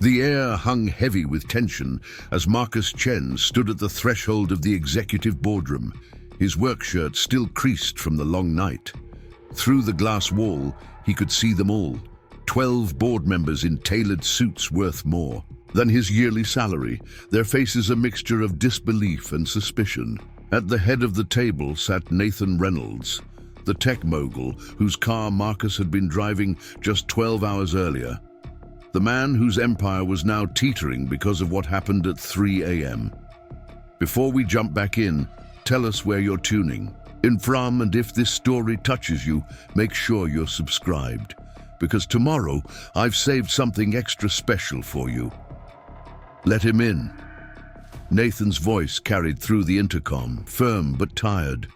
The air hung heavy with tension as Marcus Chen stood at the threshold of the executive boardroom, his work shirt still creased from the long night. Through the glass wall, he could see them all, 12 board members in tailored suits worth more than his yearly salary, their faces a mixture of disbelief and suspicion. At the head of the table sat Nathan Reynolds, the tech mogul whose car Marcus had been driving just 12 hours earlier. The man whose empire was now teetering because of what happened at 3 a.m. Before we jump back in, tell us where you're tuning in from, and if this story touches you, make sure you're subscribed, because tomorrow I've saved something extra special for you. Let him in. Nathan's voice carried through the intercom, firm but tired.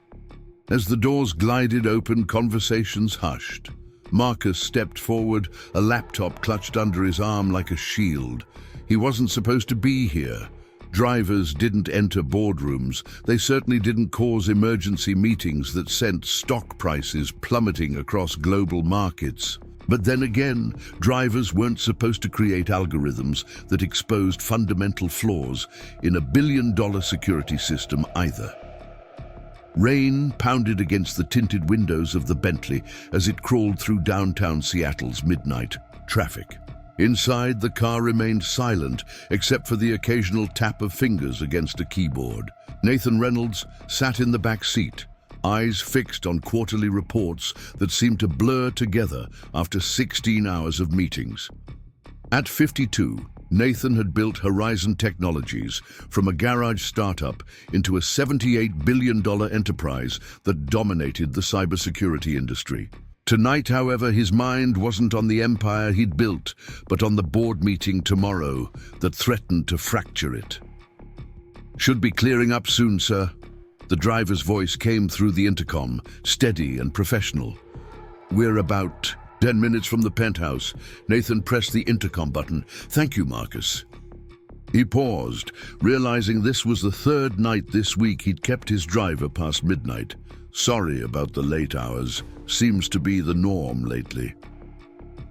As the doors glided open, conversations hushed. Marcus stepped forward, a laptop clutched under his arm like a shield. He wasn't supposed to be here. Drivers didn't enter boardrooms. They certainly didn't cause emergency meetings that sent stock prices plummeting across global markets. But then again, drivers weren't supposed to create algorithms that exposed fundamental flaws in a billion-dollar security system either. Rain pounded against the tinted windows of the Bentley as it crawled through downtown Seattle's midnight traffic. Inside, the car remained silent, except for the occasional tap of fingers against a keyboard. Nathan Reynolds sat in the back seat, eyes fixed on quarterly reports that seemed to blur together after 16 hours of meetings. At 52, Nathan had built Horizon Technologies from a garage startup into a $78 billion enterprise that dominated the cybersecurity industry. Tonight, however, his mind wasn't on the empire he'd built, but on the board meeting tomorrow that threatened to fracture it. "Should be clearing up soon, sir." The driver's voice came through the intercom, steady and professional. "We're about 10 minutes from the penthouse." Nathan pressed the intercom button. "Thank you, Marcus." He paused, realizing this was the third night this week he'd kept his driver past midnight. "Sorry about the late hours. Seems to be the norm lately."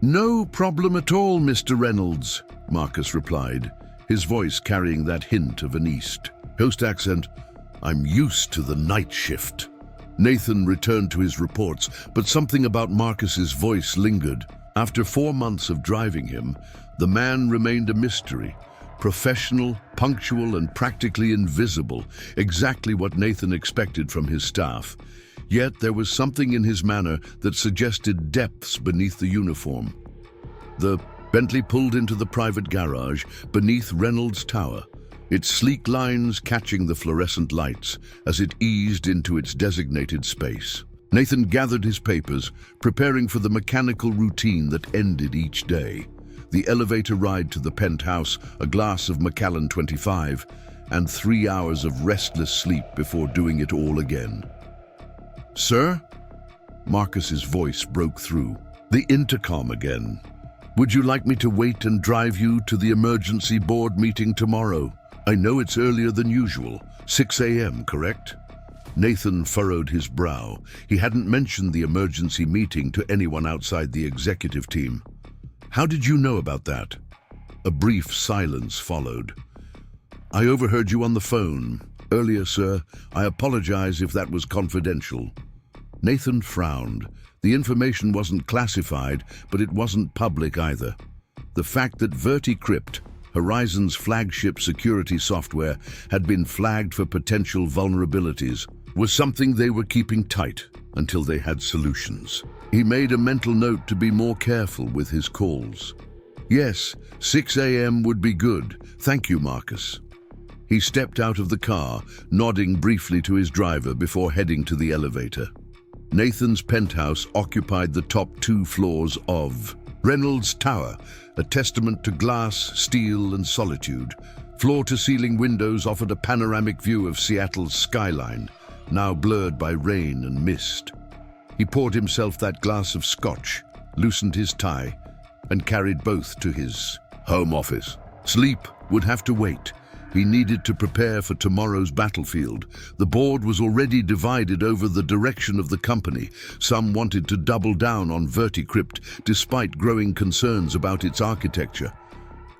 "No problem at all, Mr. Reynolds," Marcus replied, his voice carrying that hint of an East Coast accent. "I'm used to the night shift." Nathan returned to his reports, but something about Marcus's voice lingered. After 4 months of driving him, the man remained a mystery. Professional, punctual, and practically invisible, exactly what Nathan expected from his staff. Yet there was something in his manner that suggested depths beneath the uniform. The Bentley pulled into the private garage beneath Reynolds' tower, its sleek lines catching the fluorescent lights as it eased into its designated space. Nathan gathered his papers, preparing for the mechanical routine that ended each day. The elevator ride to the penthouse, a glass of Macallan 25, and 3 hours of restless sleep before doing it all again. "Sir?" Marcus's voice broke through. The intercom again. "Would you like me to wait and drive you to the emergency board meeting tomorrow? I know it's earlier than usual, 6 a.m., correct?" Nathan furrowed his brow. He hadn't mentioned the emergency meeting to anyone outside the executive team. "How did you know about that?" A brief silence followed. "I overheard you on the phone earlier, sir. I apologize if that was confidential." Nathan frowned. The information wasn't classified, but it wasn't public either. The fact that VertiCrypt, Horizon's flagship security software, had been flagged for potential vulnerabilities was something they were keeping tight until they had solutions. He made a mental note to be more careful with his calls. "Yes, 6 a.m. would be good. Thank you, Marcus." He stepped out of the car, nodding briefly to his driver before heading to the elevator. Nathan's penthouse occupied the top 2 floors of Reynolds' Tower, a testament to glass, steel, and solitude. Floor-to-ceiling windows offered a panoramic view of Seattle's skyline, now blurred by rain and mist. He poured himself that glass of scotch, loosened his tie, and carried both to his home office. Sleep would have to wait. He needed to prepare for tomorrow's battlefield. The board was already divided over the direction of the company. Some wanted to double down on VertiCrypt despite growing concerns about its architecture.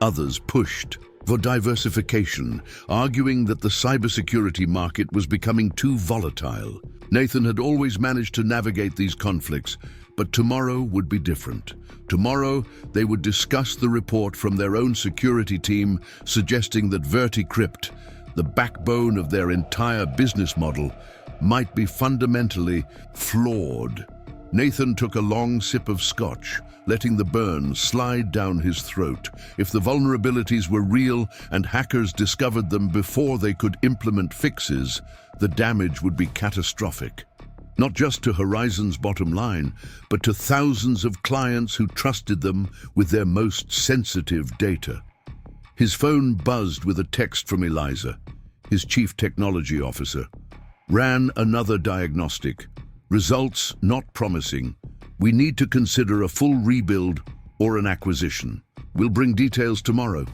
Others pushed for diversification, arguing that the cybersecurity market was becoming too volatile. Nathan had always managed to navigate these conflicts, but tomorrow would be different. Tomorrow, they would discuss the report from their own security team suggesting that VertiCrypt, the backbone of their entire business model, might be fundamentally flawed. Nathan took a long sip of scotch, letting the burn slide down his throat. If the vulnerabilities were real and hackers discovered them before they could implement fixes, the damage would be catastrophic. Not just to Horizon's bottom line, but to thousands of clients who trusted them with their most sensitive data. His phone buzzed with a text from Eliza, his chief technology officer. Ran another diagnostic. Results not promising. We need to consider a full rebuild or an acquisition. We'll bring details tomorrow.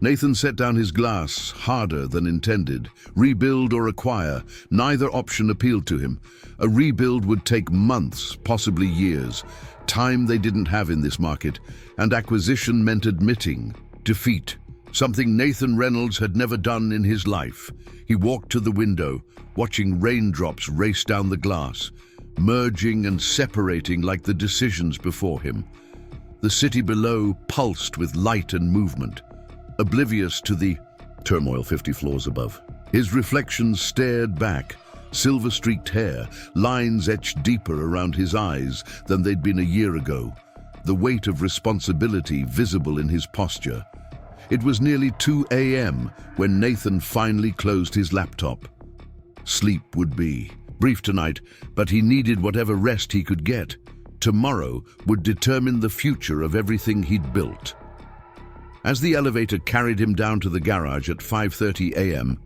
Nathan set down his glass, harder than intended. Rebuild or acquire, neither option appealed to him. A rebuild would take months, possibly years, time they didn't have in this market, and acquisition meant admitting defeat, something Nathan Reynolds had never done in his life. He walked to the window, watching raindrops race down the glass, merging and separating like the decisions before him. The city below pulsed with light and movement, oblivious to the turmoil 50 floors above. His reflection stared back, silver-streaked hair, lines etched deeper around his eyes than they'd been a year ago, the weight of responsibility visible in his posture. It was nearly 2 a.m. when Nathan finally closed his laptop. Sleep would be brief tonight, but he needed whatever rest he could get. Tomorrow would determine the future of everything he'd built. As the elevator carried him down to the garage at 5:30 a.m.,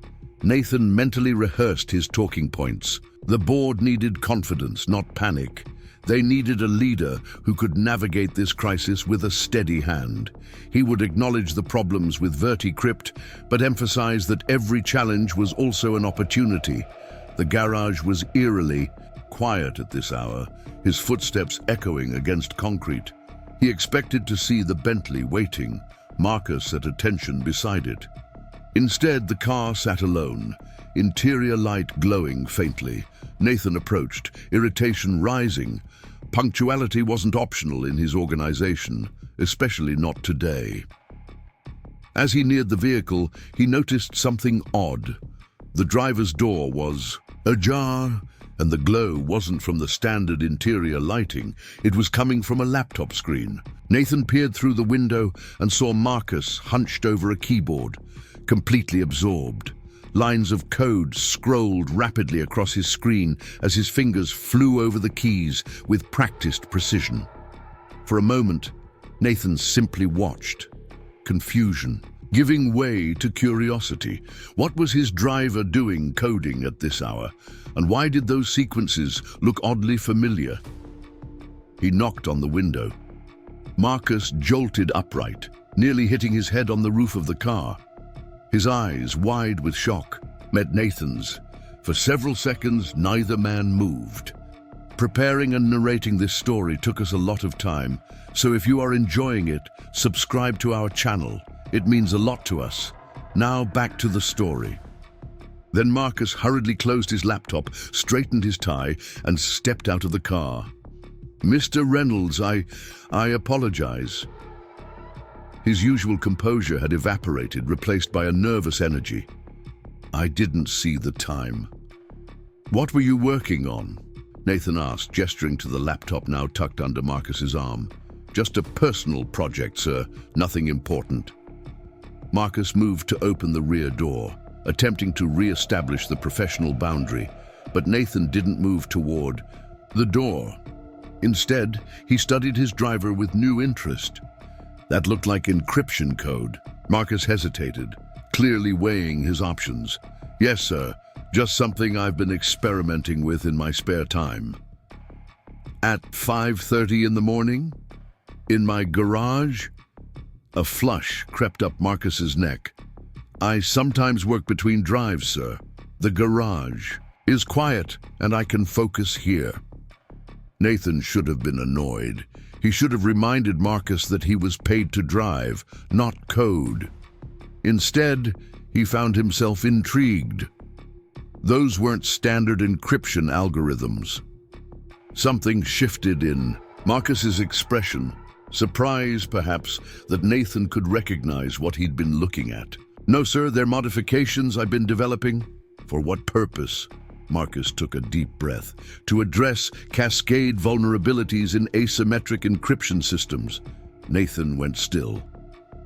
Nathan mentally rehearsed his talking points. The board needed confidence, not panic. They needed a leader who could navigate this crisis with a steady hand. He would acknowledge the problems with VertiCrypt, but emphasize that every challenge was also an opportunity. The garage was eerily quiet at this hour, his footsteps echoing against concrete. He expected to see the Bentley waiting, Marcus at attention beside it. Instead, the car sat alone, interior light glowing faintly. Nathan approached, irritation rising. Punctuality wasn't optional in his organization, especially not today. As he neared the vehicle, he noticed something odd. The driver's door was ajar, and the glow wasn't from the standard interior lighting. It was coming from a laptop screen. Nathan peered through the window and saw Marcus hunched over a keyboard, completely absorbed. Lines of code scrolled rapidly across his screen as his fingers flew over the keys with practiced precision. For a moment, Nathan simply watched, confusion giving way to curiosity. What was his driver doing coding at this hour, and why did those sequences look oddly familiar? He knocked on the window. Marcus jolted upright, nearly hitting his head on the roof of the car. His eyes, wide with shock, met Nathan's. For several seconds, neither man moved. Preparing and narrating this story took us a lot of time, so if you are enjoying it, subscribe to our channel. It means a lot to us. Now back to the story. Then Marcus hurriedly closed his laptop, straightened his tie, and stepped out of the car. "Mr. Reynolds, I apologize." His usual composure had evaporated, replaced by a nervous energy. "I didn't see the time." "What were you working on?" Nathan asked, gesturing to the laptop now tucked under Marcus's arm. "Just a personal project, sir. Nothing important." Marcus moved to open the rear door, attempting to re-establish the professional boundary, but Nathan didn't move toward the door. Instead, he studied his driver with new interest. That looked like encryption code. Marcus hesitated, clearly weighing his options. "Yes, sir. Just something I've been experimenting with in my spare time." "At 5:30 in the morning? In my garage?" A flush crept up Marcus's neck. "I sometimes work between drives, sir. The garage is quiet, and I can focus here." Nathan should have been annoyed. He should have reminded Marcus that he was paid to drive, not code. Instead, he found himself intrigued. Those weren't standard encryption algorithms. Something shifted in Marcus's expression, surprise perhaps that Nathan could recognize what he'd been looking at. "No, sir, they're modifications I've been developing." "For what purpose?" Marcus took a deep breath. "To address cascade vulnerabilities in asymmetric encryption systems." Nathan went still.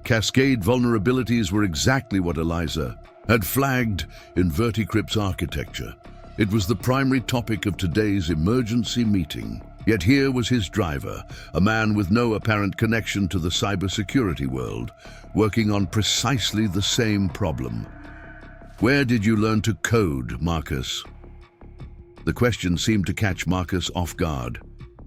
Cascade vulnerabilities were exactly what Eliza had flagged in Verticrypt's architecture. It was the primary topic of today's emergency meeting. Yet here was his driver, a man with no apparent connection to the cybersecurity world, working on precisely the same problem. "Where did you learn to code, Marcus?" The question seemed to catch Marcus off guard.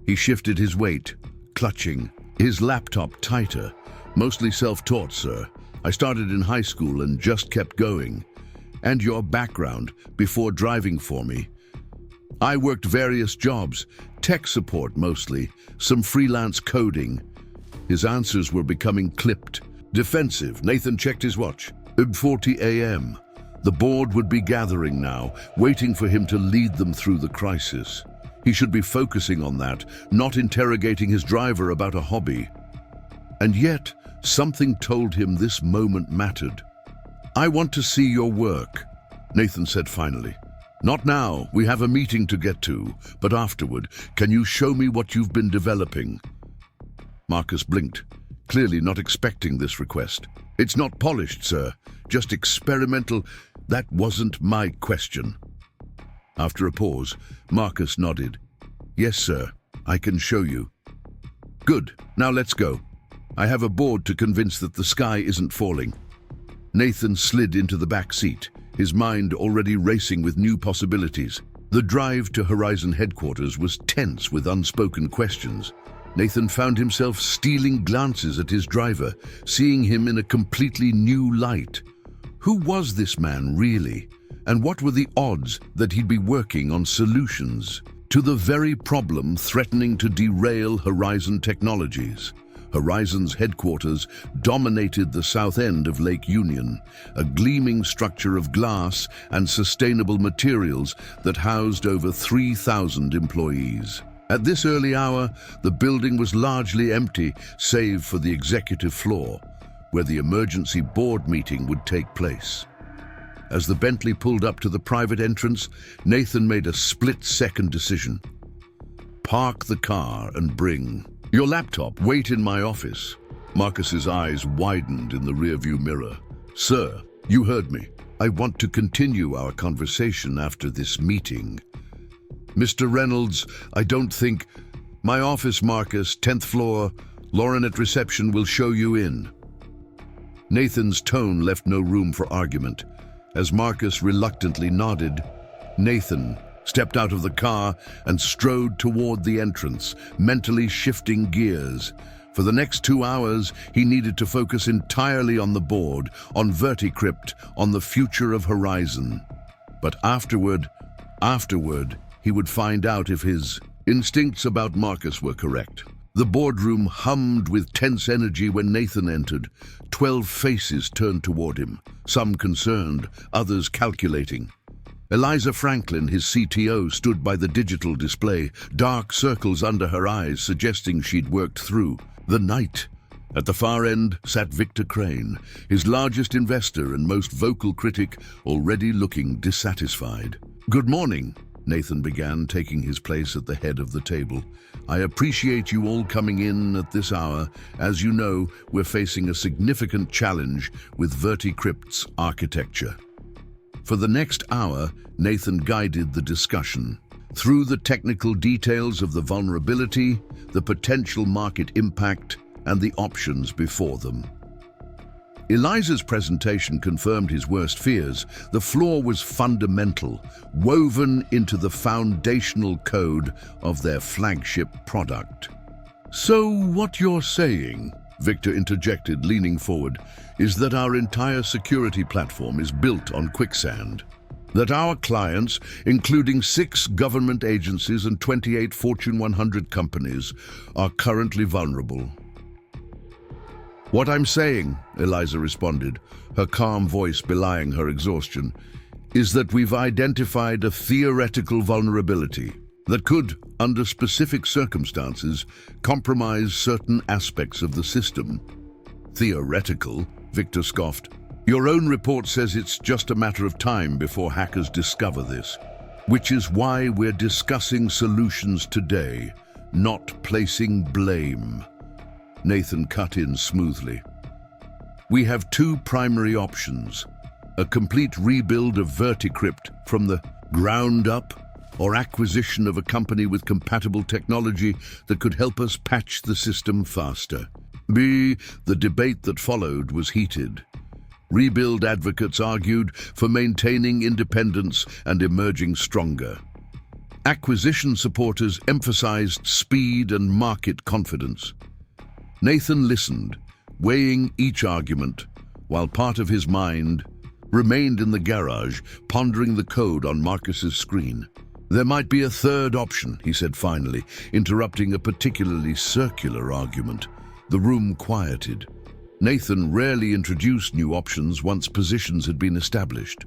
He shifted his weight, clutching his laptop tighter. "Mostly self-taught, sir. I started in high school and just kept going." "And your background before driving for me?" "I worked various jobs, tech support mostly, some freelance coding." His answers were becoming clipped, defensive. Nathan checked his watch. 8:40 a.m. The board would be gathering now, waiting for him to lead them through the crisis. He should be focusing on that, not interrogating his driver about a hobby. And yet, something told him this moment mattered. "I want to see your work," Nathan said finally. "Not now, we have a meeting to get to, but afterward, can you show me what you've been developing?" Marcus blinked, clearly not expecting this request. "It's not polished, sir, just experimental." "That wasn't my question." After a pause, Marcus nodded. "Yes, sir, I can show you." "Good, now let's go. I have a board to convince that the sky isn't falling." Nathan slid into the back seat, his mind already racing with new possibilities. The drive to Horizon headquarters was tense with unspoken questions. Nathan found himself stealing glances at his driver, seeing him in a completely new light. Who was this man really? And what were the odds that he'd be working on solutions to the very problem threatening to derail Horizon Technologies? Horizon's headquarters dominated the south end of Lake Union, a gleaming structure of glass and sustainable materials that housed over 3,000 employees. At this early hour, the building was largely empty, save for the executive floor, where the emergency board meeting would take place. As the Bentley pulled up to the private entrance, Nathan made a split-second decision. "Park the car and bring your laptop. Wait in my office." Marcus's eyes widened in the rearview mirror. "Sir, you heard me. I want to continue our conversation after this meeting." "Mr. Reynolds, I don't think—" "My office, Marcus, 10th floor. Lauren at reception will show you in." Nathan's tone left no room for argument. As Marcus reluctantly nodded, Nathan stepped out of the car and strode toward the entrance, mentally shifting gears. For the next 2 hours, he needed to focus entirely on the board, on Verticrypt, on the future of Horizon. But afterward, he would find out if his instincts about Marcus were correct. The boardroom hummed with tense energy when Nathan entered. 12 faces turned toward him, some concerned, others calculating. Eliza Franklin, his CTO, stood by the digital display, dark circles under her eyes suggesting she'd worked through the night. At the far end sat Victor Crane, his largest investor and most vocal critic, already looking dissatisfied. "Good morning," Nathan began, taking his place at the head of the table. "I appreciate you all coming in at this hour. As you know, we're facing a significant challenge with Verticrypt's architecture." For the next hour, Nathan guided the discussion. Through the technical details of the vulnerability, the potential market impact, and the options before them. Eliza's presentation confirmed his worst fears. The flaw was fundamental, woven into the foundational code of their flagship product. "So what you're saying," Victor interjected, leaning forward, "is that our entire security platform is built on quicksand." that our clients, including 6 government agencies and 28 Fortune 100 companies, are currently vulnerable. What I'm saying, Eliza responded, her calm voice belying her exhaustion, is that we've identified a theoretical vulnerability that could, under specific circumstances, compromise certain aspects of the system. Theoretical, Victor scoffed. Your own report says it's just a matter of time before hackers discover this, which is why we're discussing solutions today, not placing blame. Nathan cut in smoothly. We have 2 primary options: a complete rebuild of Verticrypt from the ground up, or acquisition of a company with compatible technology that could help us patch the system faster. The debate that followed was heated. Rebuild advocates argued for maintaining independence and emerging stronger. Acquisition supporters emphasized speed and market confidence. Nathan listened, weighing each argument, while part of his mind remained in the garage, pondering the code on Marcus's screen. There might be a third option, he said finally, interrupting a particularly circular argument. The room quieted. Nathan rarely introduced new options once positions had been established.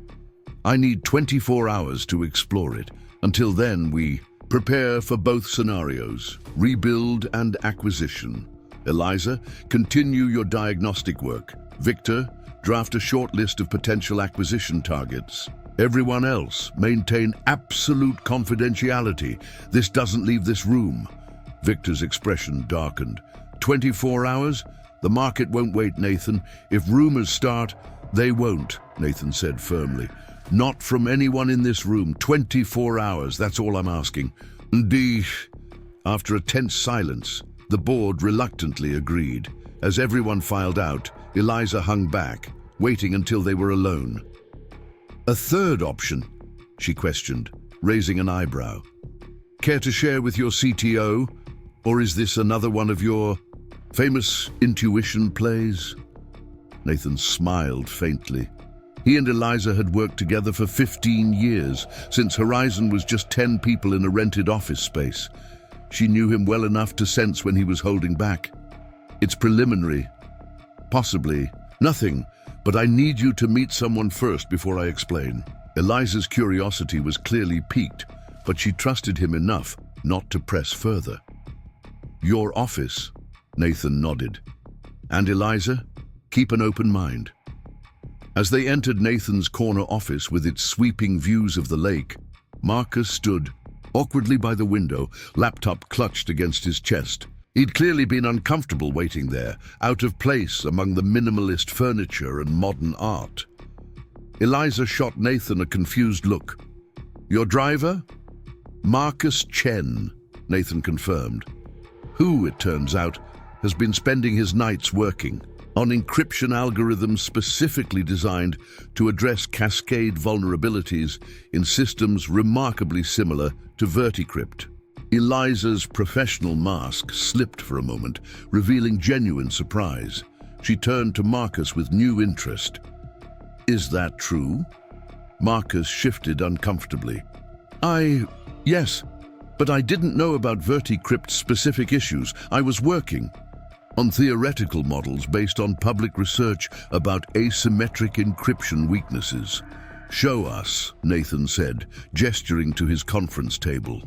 I need 24 hours to explore it. Until then, we prepare for both scenarios, rebuild and acquisition. Eliza, continue your diagnostic work. Victor, draft a short list of potential acquisition targets. Everyone else, maintain absolute confidentiality. This doesn't leave this room. Victor's expression darkened. 24 hours? The market won't wait, Nathan. If rumors start, they won't, Nathan said firmly. Not from anyone in this room. 24 hours, that's all I'm asking. Indeed. After a tense silence, the board reluctantly agreed. As everyone filed out, Eliza hung back, waiting until they were alone. A third option? She questioned, raising an eyebrow. Care to share with your CTO? Or is this another one of your famous intuition plays? Nathan smiled faintly. He and Eliza had worked together for 15 years, since Horizon was just 10 people in a rented office space. She knew him well enough to sense when he was holding back. It's preliminary. Possibly. Nothing. But I need you to meet someone first before I explain. Eliza's curiosity was clearly piqued, but she trusted him enough not to press further. Your office, Nathan nodded. And Eliza, keep an open mind. As they entered Nathan's corner office with its sweeping views of the lake, Marcus stood awkwardly by the window, laptop clutched against his chest. He'd clearly been uncomfortable waiting there, out of place among the minimalist furniture and modern art. Eliza shot Nathan a confused look. Your driver? Marcus Chen, Nathan confirmed. Who, it turns out, has been spending his nights working on encryption algorithms specifically designed to address cascade vulnerabilities in systems remarkably similar to Verticrypt. Eliza's professional mask slipped for a moment, revealing genuine surprise. She turned to Marcus with new interest. Is that true? Marcus shifted uncomfortably. Yes, but I didn't know about Verticrypt's specific issues. I was working on theoretical models based on public research about asymmetric encryption weaknesses. Show us, Nathan said, gesturing to his conference table.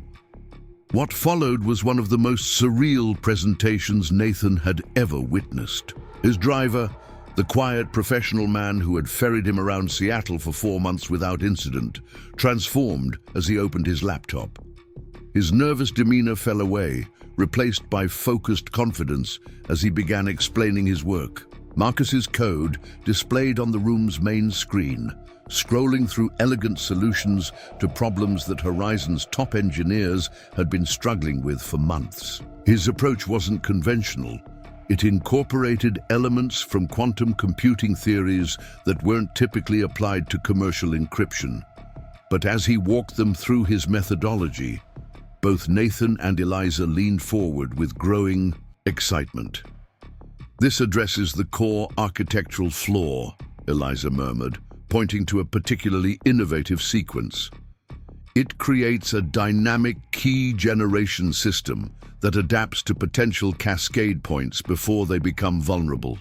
What followed was one of the most surreal presentations Nathan had ever witnessed. His driver, the quiet professional man who had ferried him around Seattle for 4 months without incident, transformed as he opened his laptop. His nervous demeanor fell away, replaced by focused confidence as he began explaining his work. Marcus's code displayed on the room's main screen, scrolling through elegant solutions to problems that Horizon's top engineers had been struggling with for months. His approach wasn't conventional. It incorporated elements from quantum computing theories that weren't typically applied to commercial encryption. But as he walked them through his methodology, both Nathan and Eliza leaned forward with growing excitement. This addresses the core architectural flaw, Eliza murmured, pointing to a particularly innovative sequence. It creates a dynamic key generation system that adapts to potential cascade points before they become vulnerable.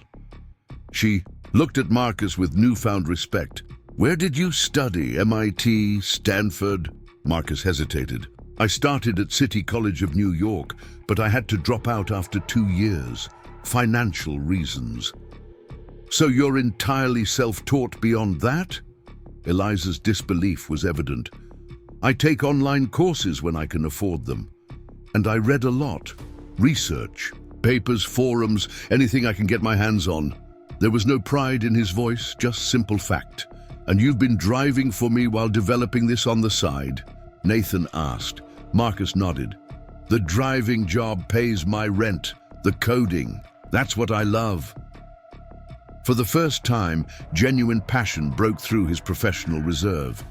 She looked at Marcus with newfound respect. "Where did you study? MIT, Stanford?" Marcus hesitated. "I started at City College of New York, but I had to drop out after 2 years. Financial reasons." "So you're entirely self-taught beyond that?" Eliza's disbelief was evident. "I take online courses when I can afford them. And I read a lot. Research, papers, forums, anything I can get my hands on." There was no pride in his voice, just simple fact. "And you've been driving for me while developing this on the side?" Nathan asked. Marcus nodded. "The driving job pays my rent. The coding, that's what I love." For the first time, genuine passion broke through his professional reserve.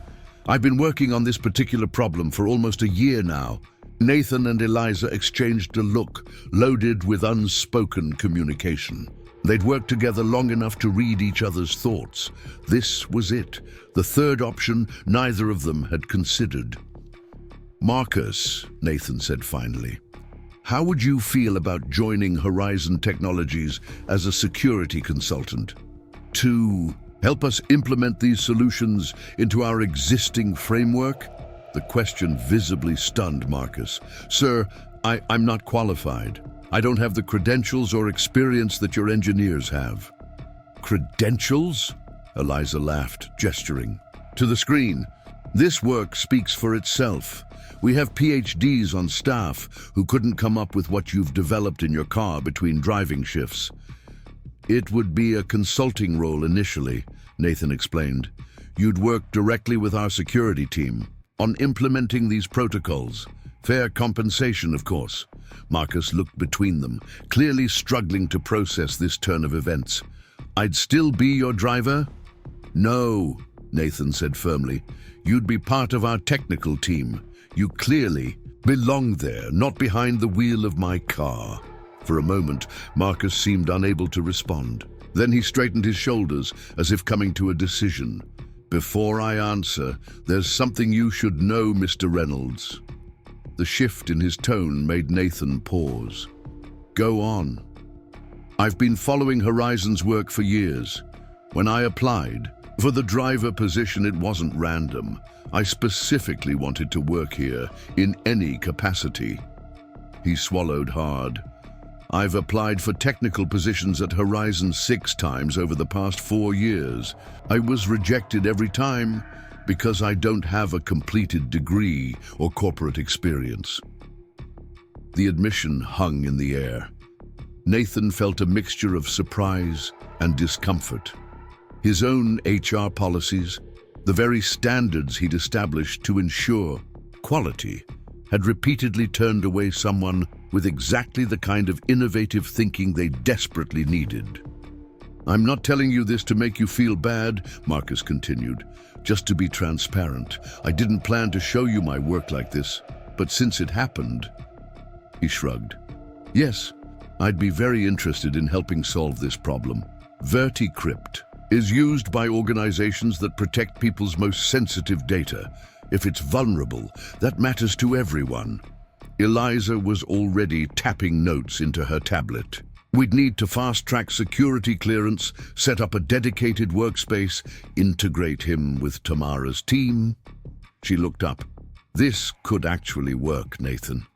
"I've been working on this particular problem for almost a year now." Nathan and Eliza exchanged a look, loaded with unspoken communication. They'd worked together long enough to read each other's thoughts. This was it, the third option neither of them had considered. "Marcus," Nathan said finally, "how would you feel about joining Horizon Technologies as a security consultant? To help us implement these solutions into our existing framework?" The question visibly stunned Marcus. "Sir, I'm not qualified. I don't have the credentials or experience that your engineers have." "Credentials?" Eliza laughed, gesturing to the screen. "This work speaks for itself. We have PhDs on staff who couldn't come up with what you've developed in your car between driving shifts." "It would be a consulting role initially," Nathan explained. "You'd work directly with our security team on implementing these protocols. Fair compensation, of course." Marcus looked between them, clearly struggling to process this turn of events. "I'd still be your driver?" "No," Nathan said firmly. "You'd be part of our technical team. You clearly belong there, not behind the wheel of my car." For a moment, Marcus seemed unable to respond. Then he straightened his shoulders, as if coming to a decision. "Before I answer, there's something you should know, Mr. Reynolds." The shift in his tone made Nathan pause. "Go on." "I've been following Horizon's work for years. When I applied for the driver position, it wasn't random. I specifically wanted to work here, in any capacity." He swallowed hard. "I've applied for technical positions at Horizon 6 times over the past 4 years. I was rejected every time because I don't have a completed degree or corporate experience." The admission hung in the air. Nathan felt a mixture of surprise and discomfort. His own HR policies, the very standards he'd established to ensure quality, had repeatedly turned away someone with exactly the kind of innovative thinking they desperately needed. "I'm not telling you this to make you feel bad," Marcus continued. "Just to be transparent, I didn't plan to show you my work like this, but since it happened..." He shrugged. "Yes, I'd be very interested in helping solve this problem. VertiCrypt is used by organizations that protect people's most sensitive data. If it's vulnerable, that matters to everyone." Eliza was already tapping notes into her tablet. "We'd need to fast-track security clearance, set up a dedicated workspace, integrate him with Tamara's team." She looked up. "This could actually work, Nathan.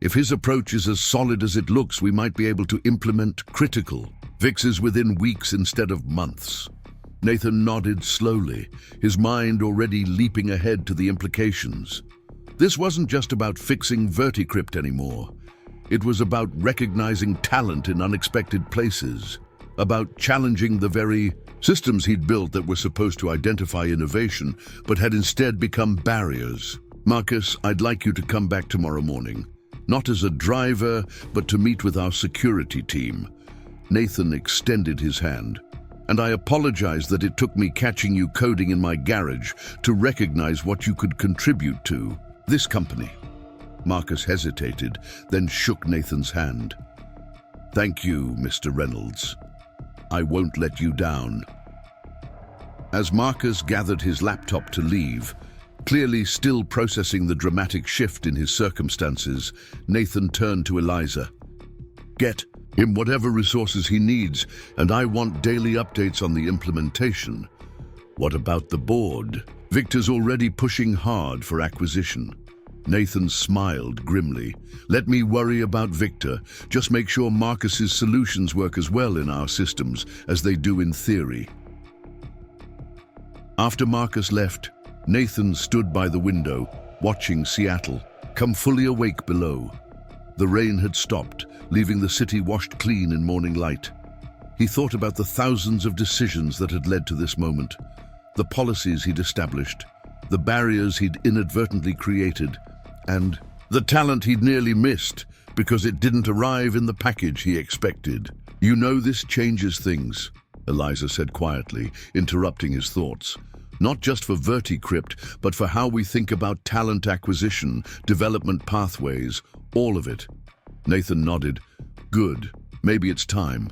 If his approach is as solid as it looks, we might be able to implement critical fixes within weeks instead of months." Nathan nodded slowly, his mind already leaping ahead to the implications. This wasn't just about fixing VertiCrypt anymore. It was about recognizing talent in unexpected places, about challenging the very systems he'd built that were supposed to identify innovation, but had instead become barriers. "Marcus, I'd like you to come back tomorrow morning. Not as a driver, but to meet with our security team." Nathan extended his hand. "And I apologize that it took me catching you coding in my garage to recognize what you could contribute to this company." Marcus hesitated, then shook Nathan's hand. "Thank you, Mr. Reynolds. I won't let you down." As Marcus gathered his laptop to leave, clearly still processing the dramatic shift in his circumstances, Nathan turned to Eliza. "Get him whatever resources he needs, and I want daily updates on the implementation." "What about the board?" "Victor's already pushing hard for acquisition." Nathan smiled grimly. "Let me worry about Victor. Just make sure Marcus's solutions work as well in our systems as they do in theory." After Marcus left, Nathan stood by the window, watching Seattle come fully awake below. The rain had stopped, leaving the city washed clean in morning light. He thought about the thousands of decisions that had led to this moment, the policies he'd established, the barriers he'd inadvertently created, and the talent he'd nearly missed because it didn't arrive in the package he expected. "You know this changes things," Eliza said quietly, interrupting his thoughts. "Not just for VertiCrypt, but for how we think about talent acquisition, development pathways, all of it." Nathan nodded. "Good. Maybe it's time."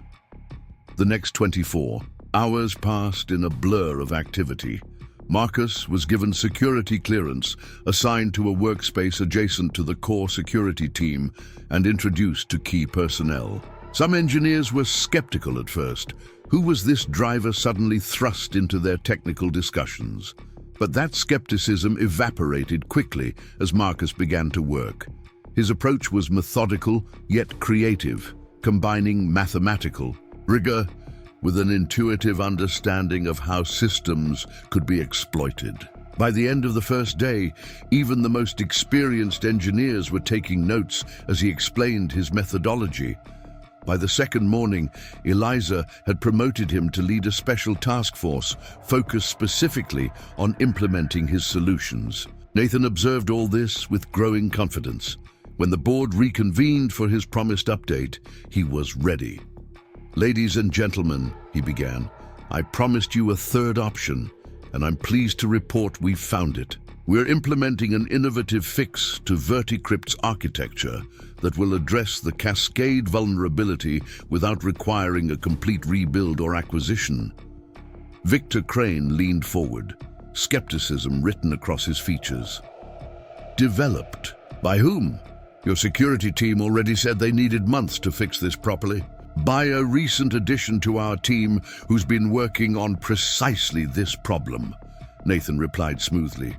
The next 24 hours passed in a blur of activity. Marcus was given security clearance, assigned to a workspace adjacent to the core security team, and introduced to key personnel. Some engineers were skeptical at first. Who was this driver suddenly thrust into their technical discussions? But that skepticism evaporated quickly as Marcus began to work. His approach was methodical yet creative, combining mathematical rigor with an intuitive understanding of how systems could be exploited. By the end of the first day, even the most experienced engineers were taking notes as he explained his methodology. By the second morning, Eliza had promoted him to lead a special task force focused specifically on implementing his solutions. Nathan observed all this with growing confidence. When the board reconvened for his promised update, he was ready. "Ladies and gentlemen," he began, "I promised you a third option, and I'm pleased to report we've found it. We're implementing an innovative fix to VertiCrypt's architecture that will address the cascade vulnerability without requiring a complete rebuild or acquisition." Victor Crane leaned forward, skepticism written across his features. "Developed? By whom? Your security team already said they needed months to fix this properly." "By a recent addition to our team who's been working on precisely this problem," Nathan replied smoothly.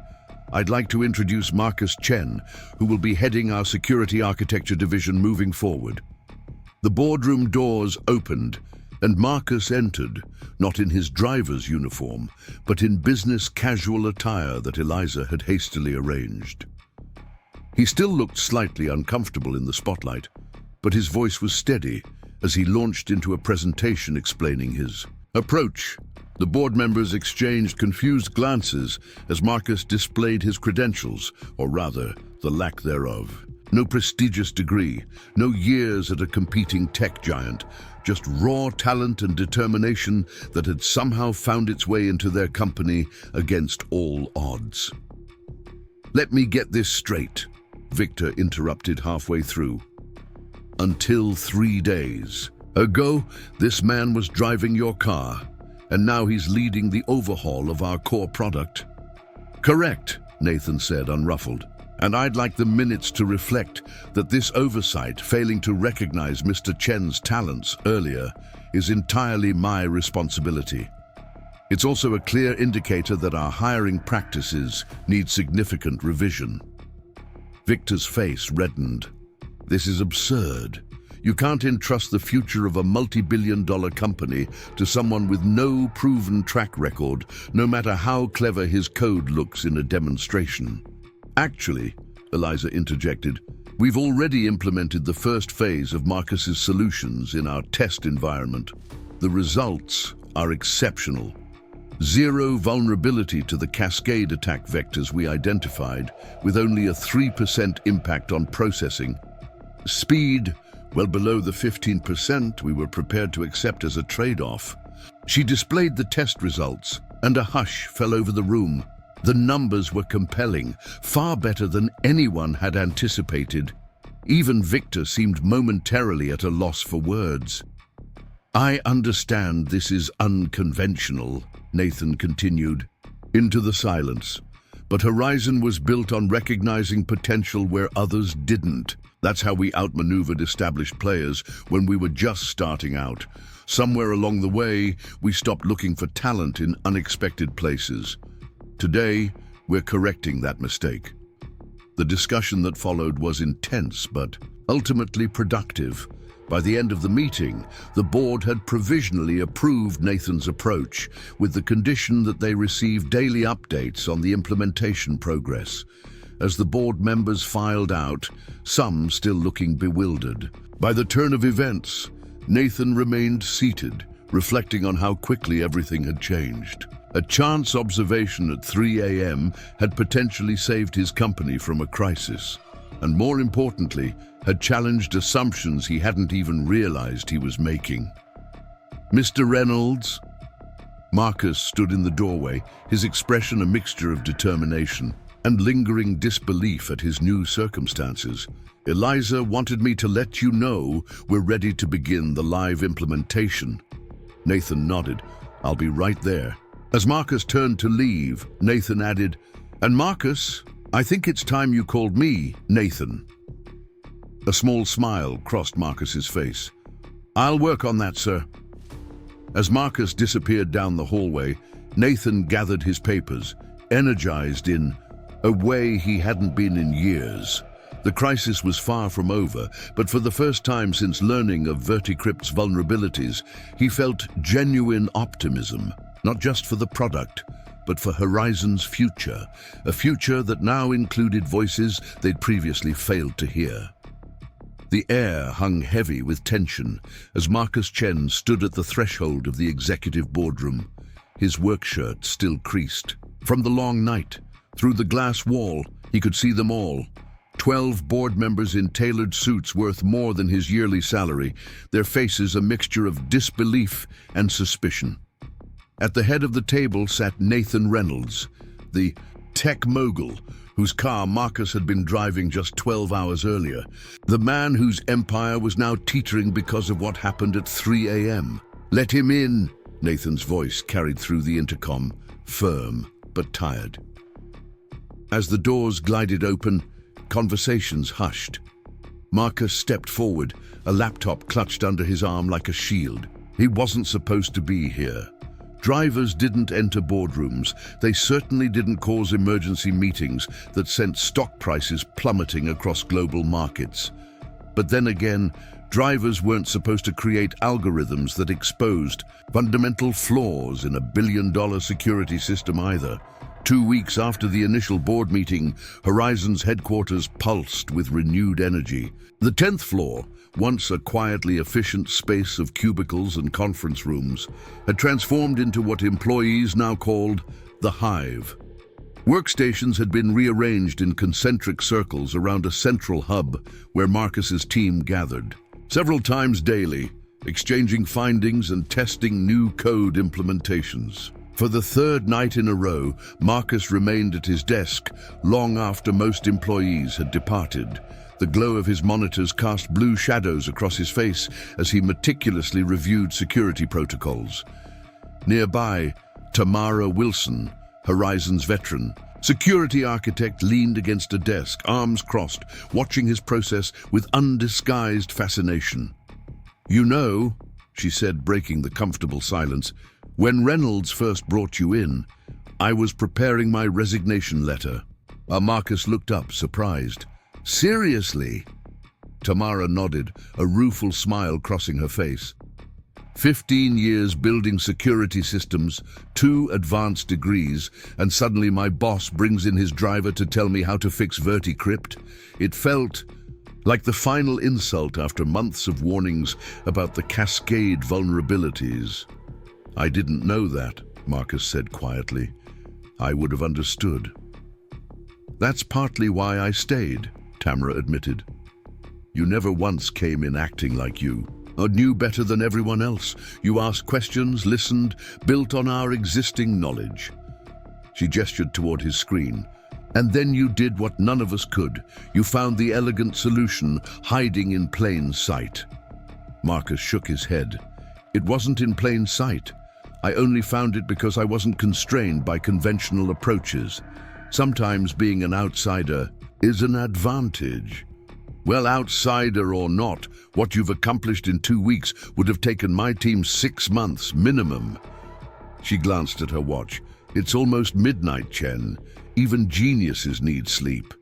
"I'd like to introduce Marcus Chen, who will be heading our security architecture division moving forward." The boardroom doors opened, and Marcus entered, not in his driver's uniform, but in business casual attire that Eliza had hastily arranged. He still looked slightly uncomfortable in the spotlight, but his voice was steady as he launched into a presentation explaining his approach. The board members exchanged confused glances as Marcus displayed his credentials, or rather, the lack thereof. No prestigious degree, no years at a competing tech giant, just raw talent and determination that had somehow found its way into their company against all odds. "Let me get this straight," Victor interrupted halfway through. "Until 3 days ago, this man was driving your car, and now he's leading the overhaul of our core product." "Correct," Nathan said, unruffled. "And I'd like the minutes to reflect that this oversight, failing to recognize Mr. Chen's talents earlier, is entirely my responsibility. It's also a clear indicator that our hiring practices need significant revision." Victor's face reddened. "This is absurd. You can't entrust the future of a multi-billion-dollar company to someone with no proven track record, no matter how clever his code looks in a demonstration." "Actually," Eliza interjected, "we've already implemented the first phase of Marcus's solutions in our test environment. The results are exceptional. Zero vulnerability to the cascade attack vectors we identified, with only a 3% impact on processing. Speed, well below the 15% we were prepared to accept as a trade-off." She displayed the test results, and a hush fell over the room. The numbers were compelling, far better than anyone had anticipated. Even Victor seemed momentarily at a loss for words. I understand this is unconventional, Nathan continued, into the silence. But Horizon was built on recognizing potential where others didn't. That's how we outmaneuvered established players when we were just starting out. Somewhere along the way, we stopped looking for talent in unexpected places. Today, we're correcting that mistake. The discussion that followed was intense, but ultimately productive. By the end of the meeting, the board had provisionally approved Nathan's approach, with the condition that they receive daily updates on the implementation progress. As the board members filed out, some still looking bewildered. By the turn of events, Nathan remained seated, reflecting on how quickly everything had changed. A chance observation at 3 a.m. had potentially saved his company from a crisis, and more importantly, had challenged assumptions he hadn't even realized he was making. "Mr. Reynolds?" Marcus stood in the doorway, his expression a mixture of determination and lingering disbelief at his new circumstances. "Eliza wanted me to let you know we're ready to begin the live implementation." Nathan nodded. "I'll be right there." As Marcus turned to leave, Nathan added, "And Marcus, I think it's time you called me Nathan." A small smile crossed Marcus's face. "I'll work on that, sir." As Marcus disappeared down the hallway, Nathan gathered his papers, energized in a way he hadn't been in years. The crisis was far from over, but for the first time since learning of Verticrypt's vulnerabilities, he felt genuine optimism, not just for the product, but for Horizon's future, a future that now included voices they'd previously failed to hear. The air hung heavy with tension as Marcus Chen stood at the threshold of the executive boardroom, his work shirt still creased. From the long night, through the glass wall, he could see them all. 12 board members in tailored suits worth more than his yearly salary, their faces a mixture of disbelief and suspicion. At the head of the table sat Nathan Reynolds, the tech mogul whose car Marcus had been driving just 12 hours earlier, the man whose empire was now teetering because of what happened at 3 a.m. "Let him in," Nathan's voice carried through the intercom, firm but tired. As the doors glided open, conversations hushed. Marcus stepped forward, a laptop clutched under his arm like a shield. He wasn't supposed to be here. Drivers didn't enter boardrooms. They certainly didn't cause emergency meetings that sent stock prices plummeting across global markets. But then again, drivers weren't supposed to create algorithms that exposed fundamental flaws in a billion-dollar security system either. 2 weeks after the initial board meeting, Horizon's headquarters pulsed with renewed energy. The 10th floor, once a quietly efficient space of cubicles and conference rooms, had transformed into what employees now called the Hive. Workstations had been rearranged in concentric circles around a central hub where Marcus's team gathered. Several times daily, exchanging findings and testing new code implementations. For the third night in a row, Marcus remained at his desk long after most employees had departed. The glow of his monitors cast blue shadows across his face as he meticulously reviewed security protocols. Nearby, Tamara Wilson, Horizon's veteran, security architect, leaned against a desk, arms crossed, watching his process with undisguised fascination. "You know," she said, breaking the comfortable silence, "when Reynolds first brought you in, I was preparing my resignation letter." Marcus looked up, surprised. "Seriously?" Tamara nodded, a rueful smile crossing her face. 15 years building security systems, 2 advanced degrees, and suddenly my boss brings in his driver to tell me how to fix Verticrypt. It felt like the final insult after months of warnings about the cascade vulnerabilities. "I didn't know that," Marcus said quietly. "I would have understood." "That's partly why I stayed," Tamara admitted. "You never once came in acting like you, or knew better than everyone else. You asked questions, listened, built on our existing knowledge." She gestured toward his screen. "And then you did what none of us could. You found the elegant solution hiding in plain sight." Marcus shook his head. It wasn't in plain sight. I only found it because I wasn't constrained by conventional approaches. Sometimes being an outsider is an advantage. Well, outsider or not, what you've accomplished in 2 weeks would have taken my team 6 months minimum. She glanced at her watch. It's almost midnight, Chen. Even geniuses need sleep.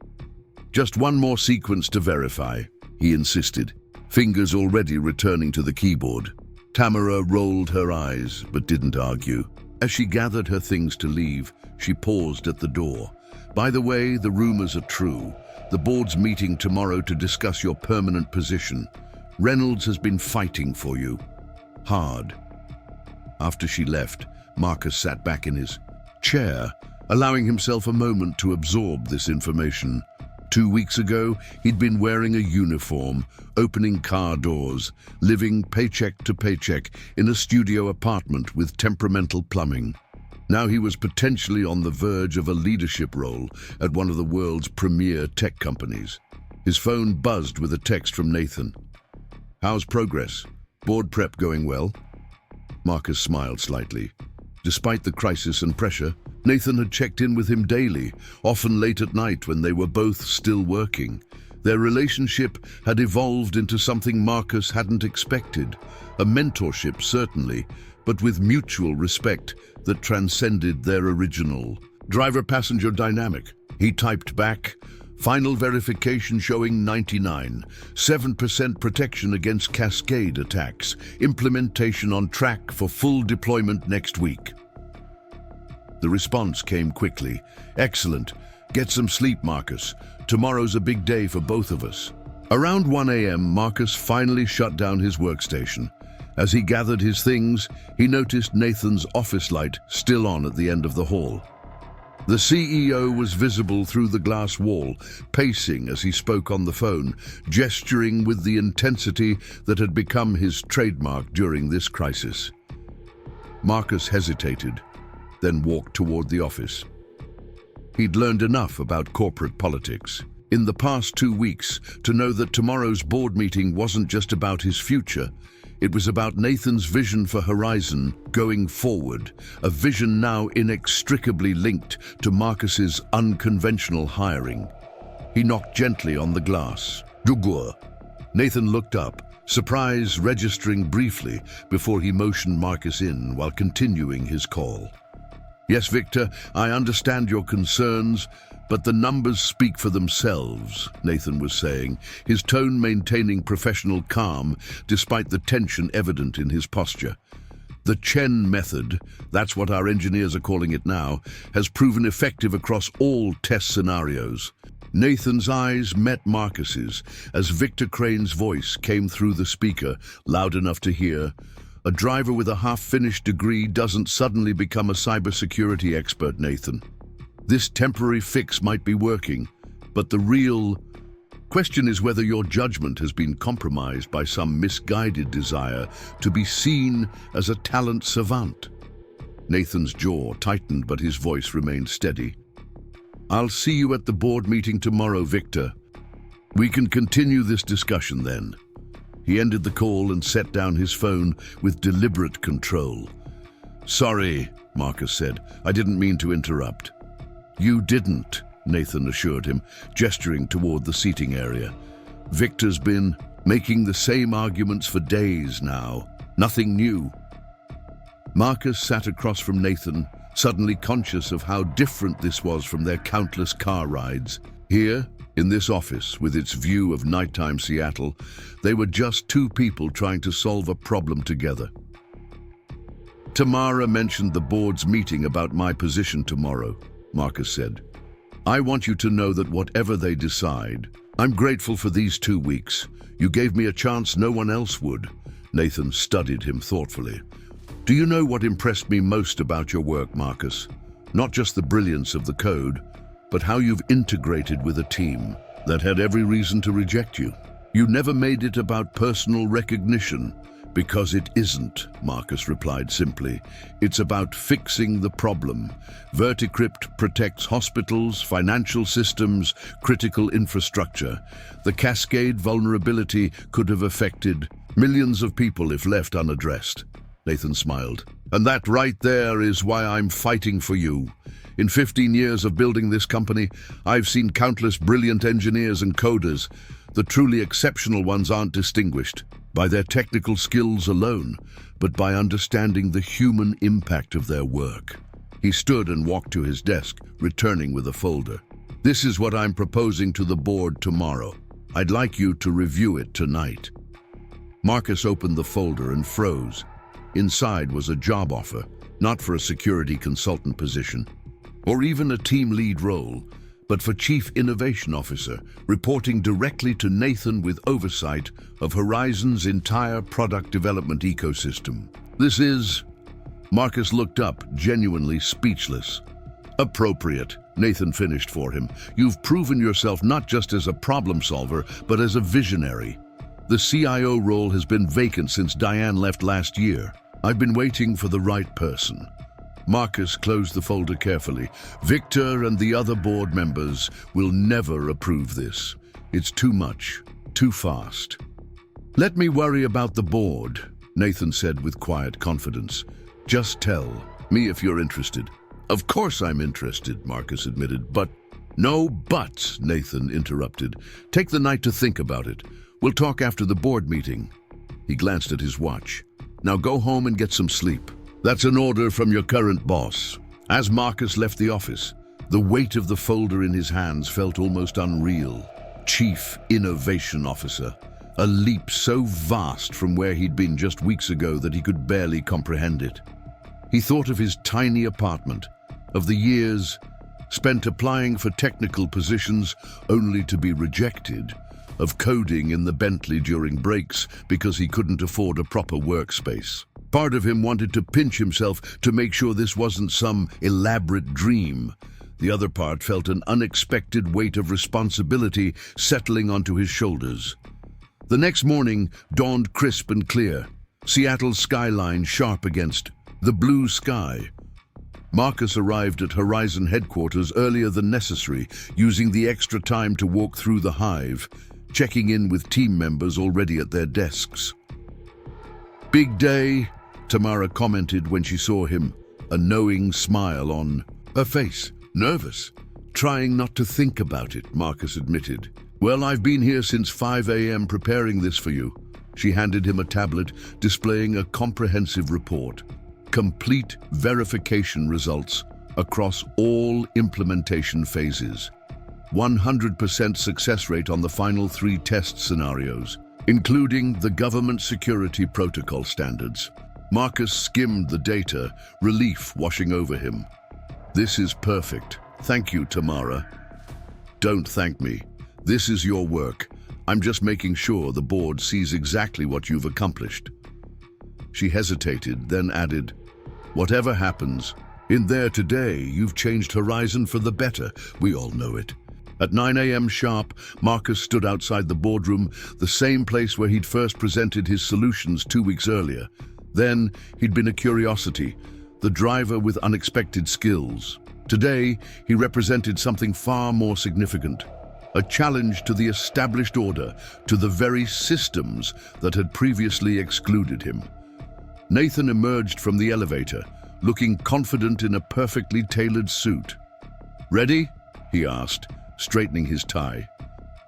Just one more sequence to verify, he insisted, fingers already returning to the keyboard. Tamara rolled her eyes, but didn't argue. As she gathered her things to leave, she paused at the door. By the way, the rumors are true. The board's meeting tomorrow to discuss your permanent position. Reynolds has been fighting for you. Hard. After she left, Marcus sat back in his chair, allowing himself a moment to absorb this information. 2 weeks ago, he'd been wearing a uniform, opening car doors, living paycheck to paycheck in a studio apartment with temperamental plumbing. Now he was potentially on the verge of a leadership role at one of the world's premier tech companies. His phone buzzed with a text from Nathan. "How's progress? Board prep going well?" Marcus smiled slightly. Despite the crisis and pressure, Nathan had checked in with him daily, often late at night when they were both still working. Their relationship had evolved into something Marcus hadn't expected, a mentorship certainly, but with mutual respect that transcended their original driver-passenger dynamic. He typed back, "Final verification showing 99.7% protection against cascade attacks. Implementation on track for full deployment next week." The response came quickly. "Excellent. Get some sleep, Marcus. Tomorrow's a big day for both of us." Around 1 a.m., Marcus finally shut down his workstation. As he gathered his things, he noticed Nathan's office light still on at the end of the hall. The CEO was visible through the glass wall, pacing as he spoke on the phone, gesturing with the intensity that had become his trademark during this crisis. Marcus hesitated, then walked toward the office. He'd learned enough about corporate politics in the past 2 weeks to know that tomorrow's board meeting wasn't just about his future. It was about Nathan's vision for Horizon going forward, a vision now inextricably linked to Marcus's unconventional hiring. He knocked gently on the glass. "Dugur." Nathan looked up, surprise registering briefly before he motioned Marcus in while continuing his call. "Yes, Victor, I understand your concerns, but the numbers speak for themselves," Nathan was saying, his tone maintaining professional calm despite the tension evident in his posture. "The Chen method, that's what our engineers are calling it now, has proven effective across all test scenarios." Nathan's eyes met Marcus's as Victor Crane's voice came through the speaker, loud enough to hear. "A driver with a half-finished degree doesn't suddenly become a cybersecurity expert, Nathan. This temporary fix might be working, but the real question is whether your judgment has been compromised by some misguided desire to be seen as a talent savant." Nathan's jaw tightened, but his voice remained steady. "I'll see you at the board meeting tomorrow, Victor. We can continue this discussion then." He ended the call and set down his phone with deliberate control. "Sorry," Marcus said. "I didn't mean to interrupt." "You didn't," Nathan assured him, gesturing toward the seating area. "Victor's been making the same arguments for days now. Nothing new." Marcus sat across from Nathan, suddenly conscious of how different this was from their countless car rides. Here, in this office, with its view of nighttime Seattle, they were just two people trying to solve a problem together. "Tamara mentioned the board's meeting about my position tomorrow," Marcus said. "I want you to know that whatever they decide, I'm grateful for these 2 weeks. You gave me a chance no one else would." Nathan studied him thoughtfully. "Do you know what impressed me most about your work, Marcus? Not just the brilliance of the code, but how you've integrated with a team that had every reason to reject you. You never made it about personal recognition, because it isn't," Marcus replied simply. "It's about fixing the problem. Verticrypt protects hospitals, financial systems, critical infrastructure. The cascade vulnerability could have affected millions of people if left unaddressed. Nathan smiled. "And that right there is why I'm fighting for you. In 15 years of building this company, I've seen countless brilliant engineers and coders. The truly exceptional ones aren't distinguished by their technical skills alone, but by understanding the human impact of their work." He stood and walked to his desk, returning with a folder. "This is what I'm proposing to the board tomorrow. I'd like you to review it tonight." Marcus opened the folder and froze. Inside was a job offer, not for a security consultant position, or even a team lead role, but for Chief Innovation Officer, reporting directly to Nathan with oversight of Horizon's entire product development ecosystem. "This is..." Marcus looked up, genuinely speechless. "Appropriate," Nathan finished for him. "You've proven yourself not just as a problem solver, but as a visionary. The CIO role has been vacant since Diane left last year. I've been waiting for the right person." Marcus closed the folder carefully. "Victor and the other board members will never approve this. It's too much, too fast." "Let me worry about the board," Nathan said with quiet confidence. "Just tell me if you're interested." "Of course I'm interested," Marcus admitted, "but..." "No buts," Nathan interrupted. "Take the night to think about it. We'll talk after the board meeting." He glanced at his watch. "Now go home and get some sleep. That's an order from your current boss." As Marcus left the office, the weight of the folder in his hands felt almost unreal. Chief Innovation Officer. A leap so vast from where he'd been just weeks ago that he could barely comprehend it. He thought of his tiny apartment, of the years spent applying for technical positions only to be rejected, of coding in the Bentley during breaks because he couldn't afford a proper workspace. Part of him wanted to pinch himself to make sure this wasn't some elaborate dream. The other part felt an unexpected weight of responsibility settling onto his shoulders. The next morning dawned crisp and clear, Seattle's skyline sharp against the blue sky. Marcus arrived at Horizon headquarters earlier than necessary, using the extra time to walk through the hive, checking in with team members already at their desks. "Big day," Tamara commented when she saw him, a knowing smile on her face. "Nervous. Trying not to think about it," Marcus admitted. "Well, I've been here since 5 a.m. preparing this for you." She handed him a tablet displaying a comprehensive report. Complete verification results across all implementation phases. 100% success rate on the final 3 test scenarios, including the government security protocol standards. Marcus skimmed the data, relief washing over him. "This is perfect. Thank you, Tamara." "Don't thank me. This is your work. I'm just making sure the board sees exactly what you've accomplished." She hesitated, then added, "Whatever happens, in there today, you've changed Horizon for the better. We all know it." At 9 a.m. sharp, Marcus stood outside the boardroom, the same place where he'd first presented his solutions 2 weeks earlier. Then, he'd been a curiosity, the driver with unexpected skills. Today, he represented something far more significant. A challenge to the established order, to the very systems that had previously excluded him. Nathan emerged from the elevator, looking confident in a perfectly tailored suit. "Ready?" he asked, straightening his tie.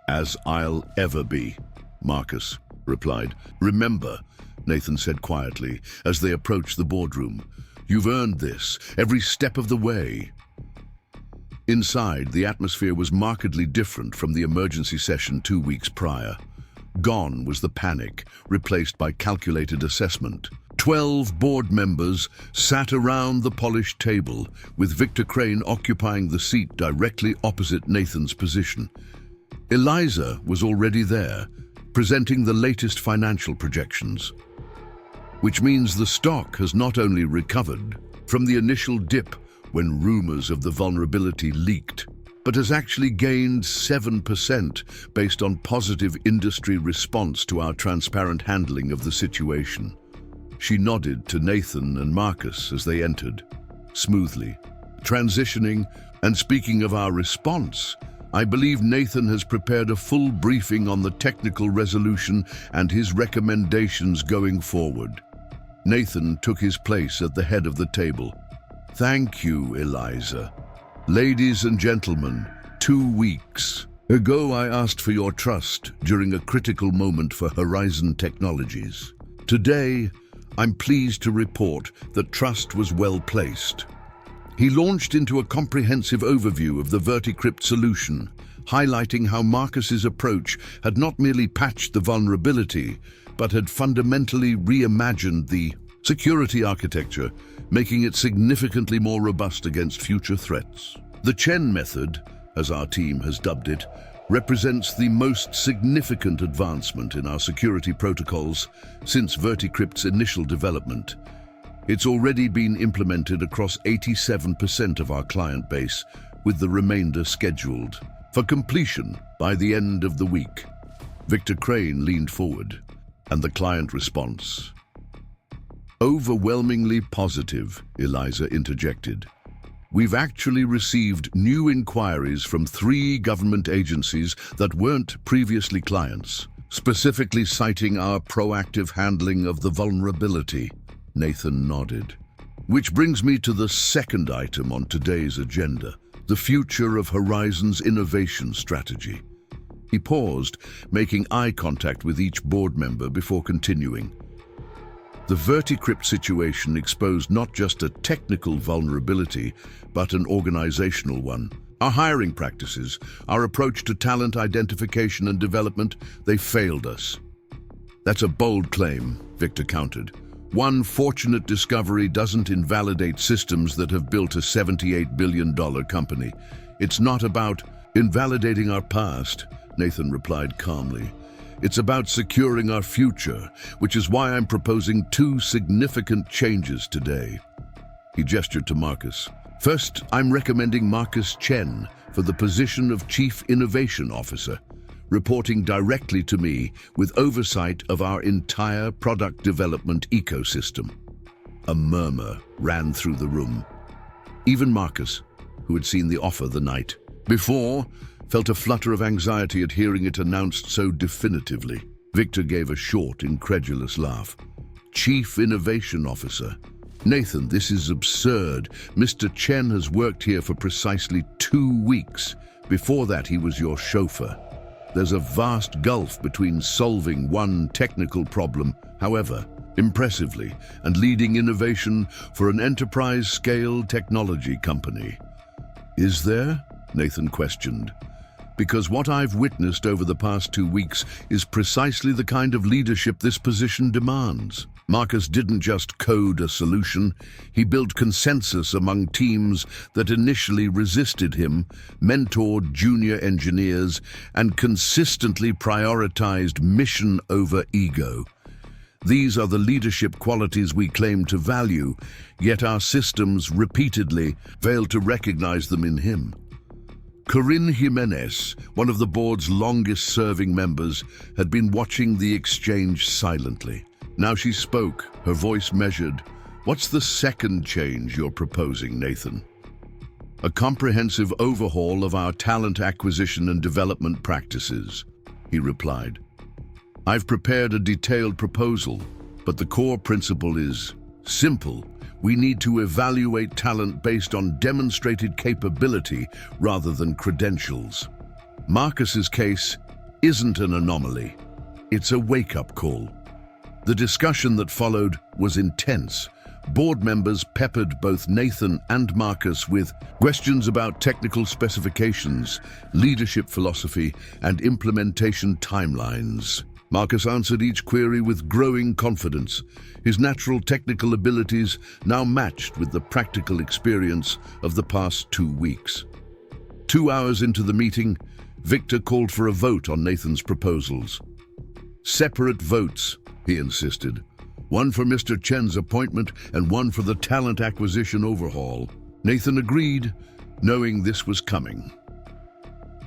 "As I'll ever be," Marcus replied. "Remember," Nathan said quietly as they approached the boardroom, "you've earned this, every step of the way." Inside, the atmosphere was markedly different from the emergency session 2 weeks prior. Gone was the panic, replaced by calculated assessment. 12 board members sat around the polished table, with Victor Crane occupying the seat directly opposite Nathan's position. Eliza was already there, presenting the latest financial projections. Which means the stock has not only recovered from the initial dip when rumors of the vulnerability leaked, but has actually gained 7% based on positive industry response to our transparent handling of the situation. She nodded to Nathan and Marcus as they entered, smoothly, transitioning, and speaking of our response, I believe Nathan has prepared a full briefing on the technical resolution and his recommendations going forward. Nathan took his place at the head of the table. Thank you, Eliza. Ladies and gentlemen, 2 weeks ago I asked for your trust during a critical moment for Horizon Technologies. Today, I'm pleased to report that trust was well placed. He launched into a comprehensive overview of the VertiCrypt solution, highlighting how Marcus's approach had not merely patched the vulnerability, but had fundamentally reimagined the security architecture, making it significantly more robust against future threats. The Chen method, as our team has dubbed it, represents the most significant advancement in our security protocols since VertiCrypt's initial development. It's already been implemented across 87% of our client base, with the remainder scheduled for completion by the end of the week. Victor Crane leaned forward, and the client response. Overwhelmingly positive, Eliza interjected. We've actually received new inquiries from 3 government agencies that weren't previously clients, specifically citing our proactive handling of the vulnerability. Nathan nodded. Which brings me to the second item on today's agenda, the future of Horizon's innovation strategy. He paused, making eye contact with each board member before continuing. The VertiCrypt situation exposed not just a technical vulnerability, but an organizational one. Our hiring practices, our approach to talent identification and development, they failed us. That's a bold claim, Victor countered. One fortunate discovery doesn't invalidate systems that have built a $78 billion company. It's not about invalidating our past, Nathan replied calmly. It's about securing our future, which is why I'm proposing 2 significant changes today. He gestured to Marcus. First, I'm recommending Marcus Chen for the position of Chief Innovation Officer, reporting directly to me with oversight of our entire product development ecosystem. A murmur ran through the room. Even Marcus, who had seen the offer the night before, felt a flutter of anxiety at hearing it announced so definitively. Victor gave a short, incredulous laugh. Chief Innovation Officer. Nathan, this is absurd. Mr. Chen has worked here for precisely 2 weeks. Before that, he was your chauffeur. There's a vast gulf between solving one technical problem, however, impressively, and leading innovation for an enterprise-scale technology company. Is there? Nathan questioned. Because what I've witnessed over the past 2 weeks is precisely the kind of leadership this position demands. Marcus didn't just code a solution, he built consensus among teams that initially resisted him, mentored junior engineers, and consistently prioritized mission over ego. These are the leadership qualities we claim to value, yet our systems repeatedly fail to recognize them in him. Corinne Jimenez, one of the board's longest-serving members, had been watching the exchange silently. Now she spoke, her voice measured. What's the second change you're proposing, Nathan? A comprehensive overhaul of our talent acquisition and development practices, he replied. I've prepared a detailed proposal, but the core principle is simple. We need to evaluate talent based on demonstrated capability rather than credentials. Marcus's case isn't an anomaly. It's a wake-up call. The discussion that followed was intense. Board members peppered both Nathan and Marcus with questions about technical specifications, leadership philosophy, and implementation timelines. Marcus answered each query with growing confidence, his natural technical abilities now matched with the practical experience of the past 2 weeks. 2 hours into the meeting, Victor called for a vote on Nathan's proposals. Separate votes, he insisted. One for Mr. Chen's appointment and one for the talent acquisition overhaul. Nathan agreed, knowing this was coming.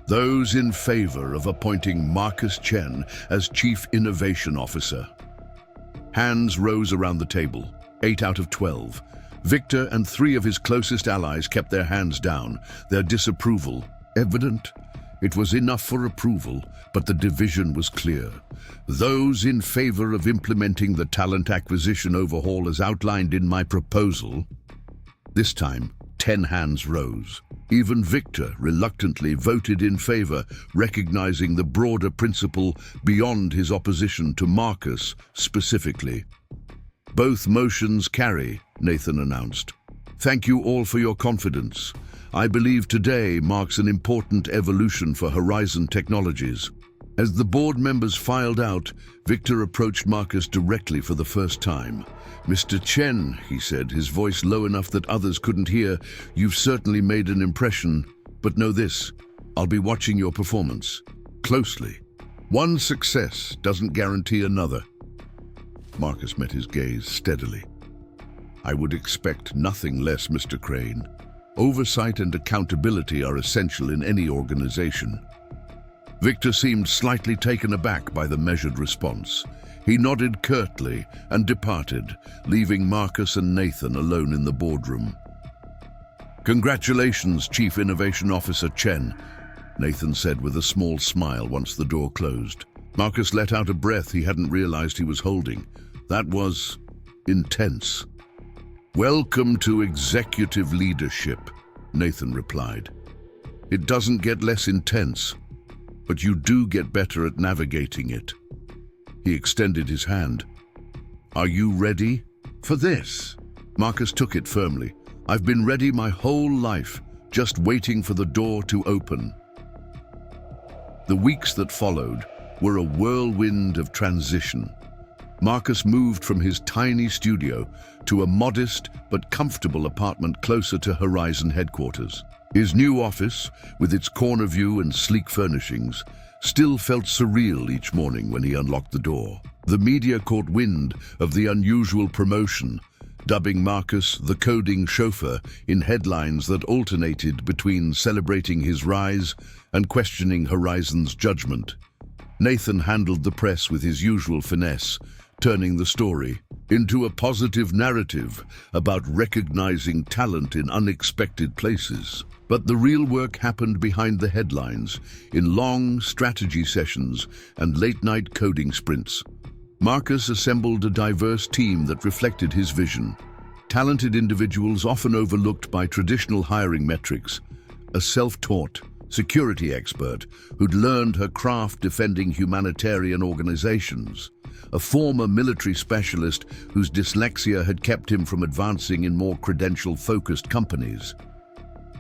Those in favor of appointing Marcus Chen as Chief Innovation Officer. Hands rose around the table, 8 out of 12. Victor and 3 of his closest allies kept their hands down, their disapproval evident. It was enough for approval, but the division was clear. Those in favor of implementing the talent acquisition overhaul as outlined in my proposal. This time, 10 hands rose. Even Victor reluctantly voted in favor, recognizing the broader principle beyond his opposition to Marcus specifically. Both motions carry, Nathan announced. Thank you all for your confidence. I believe today marks an important evolution for Horizon Technologies. As the board members filed out, Victor approached Marcus directly for the first time. Mr. Chen, he said, his voice low enough that others couldn't hear, you've certainly made an impression, but know this, I'll be watching your performance closely. One success doesn't guarantee another. Marcus met his gaze steadily. I would expect nothing less, Mr. Crane. Oversight and accountability are essential in any organization. Victor seemed slightly taken aback by the measured response. He nodded curtly and departed, leaving Marcus and Nathan alone in the boardroom. Congratulations, Chief Innovation Officer Chen, Nathan said with a small smile once the door closed. Marcus let out a breath he hadn't realized he was holding. That was intense. Welcome to executive leadership, Nathan replied. It doesn't get less intense, but you do get better at navigating it. He extended his hand. Are you ready for this? Marcus took it firmly. I've been ready my whole life, just waiting for the door to open. The weeks that followed were a whirlwind of transition. Marcus moved from his tiny studio to a modest but comfortable apartment closer to Horizon headquarters. His new office, with its corner view and sleek furnishings, still felt surreal each morning when he unlocked the door. The media caught wind of the unusual promotion, dubbing Marcus the coding chauffeur in headlines that alternated between celebrating his rise and questioning Horizon's judgment. Nathan handled the press with his usual finesse, turning the story into a positive narrative about recognizing talent in unexpected places. But the real work happened behind the headlines, in long strategy sessions and late-night coding sprints. Marcus assembled a diverse team that reflected his vision. Talented individuals often overlooked by traditional hiring metrics. A self-taught security expert who'd learned her craft defending humanitarian organizations. A former military specialist whose dyslexia had kept him from advancing in more credential-focused companies.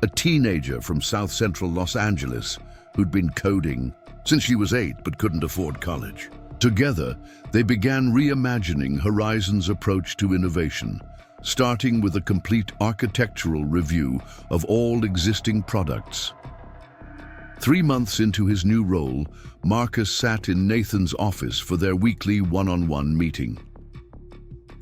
A teenager from South Central Los Angeles who'd been coding since she was 8 but couldn't afford college. Together, they began reimagining Horizon's approach to innovation, starting with a complete architectural review of all existing products. 3 months into his new role, Marcus sat in Nathan's office for their weekly one-on-one meeting.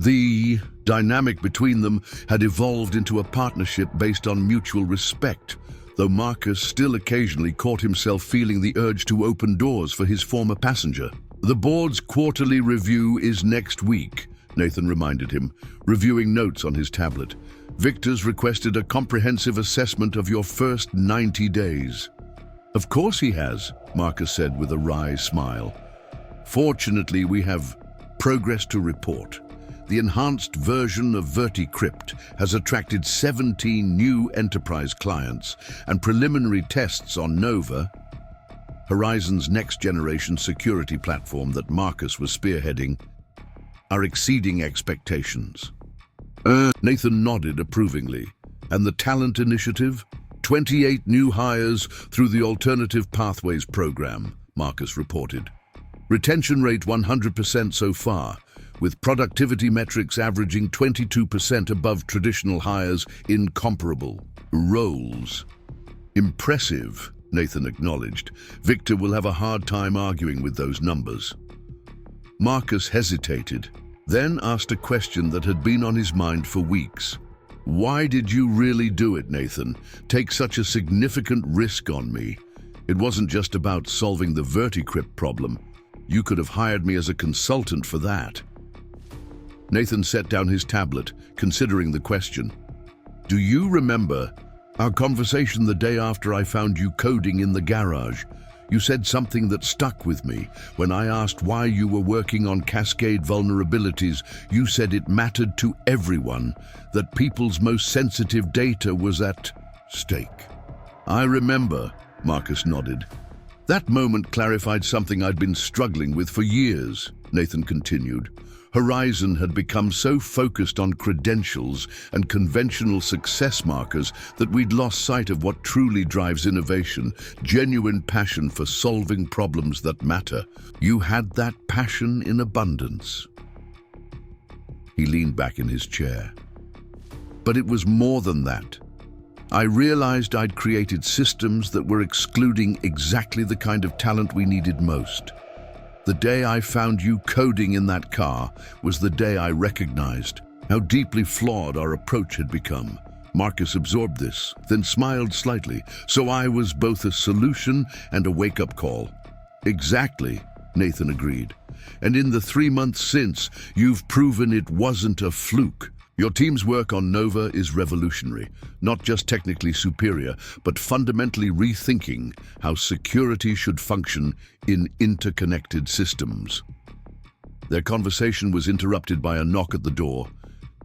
The dynamic between them had evolved into a partnership based on mutual respect, though Marcus still occasionally caught himself feeling the urge to open doors for his former passenger. The board's quarterly review is next week, Nathan reminded him, reviewing notes on his tablet. Victor's requested a comprehensive assessment of your first 90 days. Of course he has, Marcus said with a wry smile. Fortunately, we have progress to report. The enhanced version of VertiCrypt has attracted 17 new enterprise clients, and preliminary tests on Nova, Horizon's next-generation security platform that Marcus was spearheading, are exceeding expectations. Nathan nodded approvingly. And the talent initiative? 28 new hires through the Alternative Pathways program, Marcus reported. Retention rate 100% so far, with productivity metrics averaging 22% above traditional hires in comparable roles. Impressive, Nathan acknowledged. Victor will have a hard time arguing with those numbers. Marcus hesitated, then asked a question that had been on his mind for weeks. Why did you really do it, Nathan? Take such a significant risk on me. It wasn't just about solving the VertiCrypt problem. You could have hired me as a consultant for that. Nathan set down his tablet, considering the question. Do you remember Our conversation the day after I found you coding in the garage. You said something that stuck with me. When I asked why you were working on cascade vulnerabilities, you said it mattered to everyone, that people's most sensitive data was at stake. I remember, Marcus nodded. That moment clarified something I'd been struggling with for years, Nathan continued. Horizon had become so focused on credentials and conventional success markers that we'd lost sight of what truly drives innovation, genuine passion for solving problems that matter. You had that passion in abundance. He leaned back in his chair. But it was more than that. I realized I'd created systems that were excluding exactly the kind of talent we needed most. The day I found you coding in that car was the day I recognized how deeply flawed our approach had become. Marcus absorbed this, then smiled slightly, so I was both a solution and a wake-up call. Exactly, Nathan agreed. And in the 3 months since, you've proven it wasn't a fluke. Your team's work on Nova is revolutionary, not just technically superior, but fundamentally rethinking how security should function in interconnected systems. Their conversation was interrupted by a knock at the door.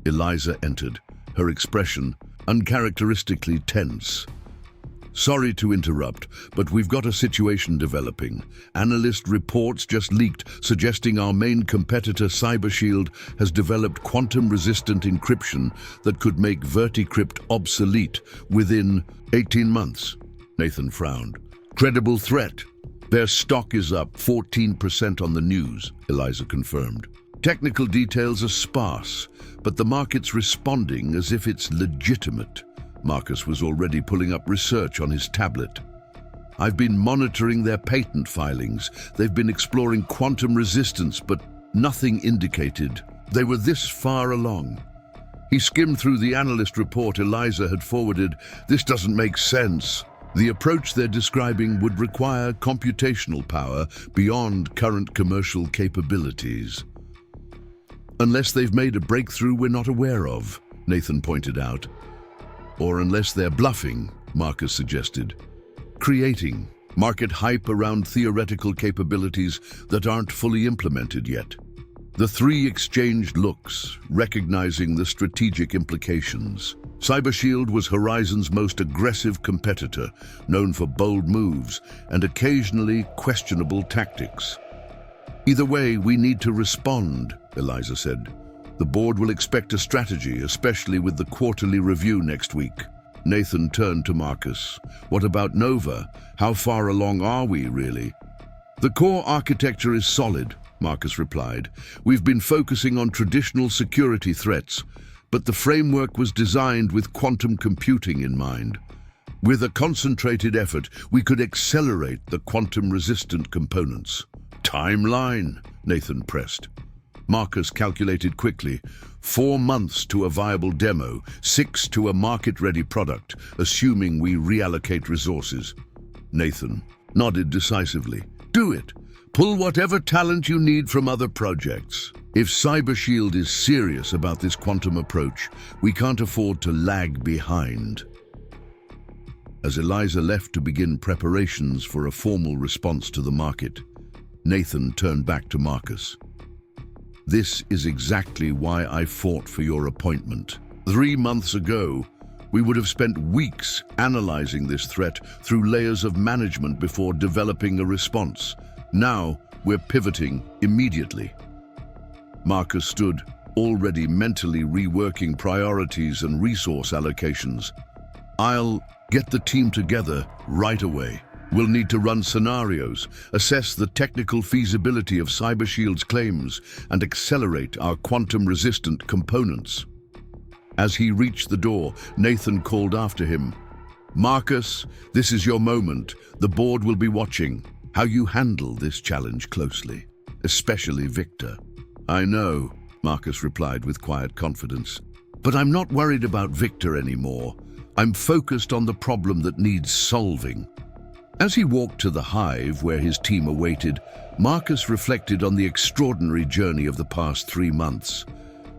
Eliza entered, her expression uncharacteristically tense. Sorry to interrupt, but we've got a situation developing. Analyst reports just leaked suggesting our main competitor CyberShield has developed quantum-resistant encryption that could make VertiCrypt obsolete within 18 months. Nathan frowned. Credible threat. Their stock is up 14% on the news, Eliza confirmed. Technical details are sparse, but the market's responding as if it's legitimate. Marcus was already pulling up research on his tablet. I've been monitoring their patent filings. They've been exploring quantum resistance, but nothing indicated they were this far along. He skimmed through the analyst report Eliza had forwarded. This doesn't make sense. The approach they're describing would require computational power beyond current commercial capabilities. Unless they've made a breakthrough we're not aware of, Nathan pointed out. Or unless they're bluffing, Marcus suggested. Creating market hype around theoretical capabilities that aren't fully implemented yet. The three exchanged looks, recognizing the strategic implications. CyberShield was Horizon's most aggressive competitor, known for bold moves and occasionally questionable tactics. Either way, we need to respond, Eliza said. The board will expect a strategy, especially with the quarterly review next week. Nathan turned to Marcus. What about Nova? How far along are we, really? The core architecture is solid, Marcus replied. We've been focusing on traditional security threats, but the framework was designed with quantum computing in mind. With a concentrated effort, we could accelerate the quantum-resistant components. Timeline, Nathan pressed. Marcus calculated quickly. 4 months to a viable demo, 6 to a market-ready product, assuming we reallocate resources. Nathan nodded decisively. Do it. Pull whatever talent you need from other projects. If CyberShield is serious about this quantum approach, we can't afford to lag behind. As Eliza left to begin preparations for a formal response to the market, Nathan turned back to Marcus. This is exactly why I fought for your appointment. 3 months ago, we would have spent weeks analyzing this threat through layers of management before developing a response. Now, we're pivoting immediately. Marcus stood, already mentally reworking priorities and resource allocations. I'll get the team together right away. We'll need to run scenarios, assess the technical feasibility of CyberShield's claims, and accelerate our quantum-resistant components. As he reached the door, Nathan called after him. Marcus, this is your moment. The board will be watching how you handle this challenge closely, especially Victor. I know, Marcus replied with quiet confidence. But I'm not worried about Victor anymore. I'm focused on the problem that needs solving. As he walked to the hive where his team awaited, Marcus reflected on the extraordinary journey of the past 3 months.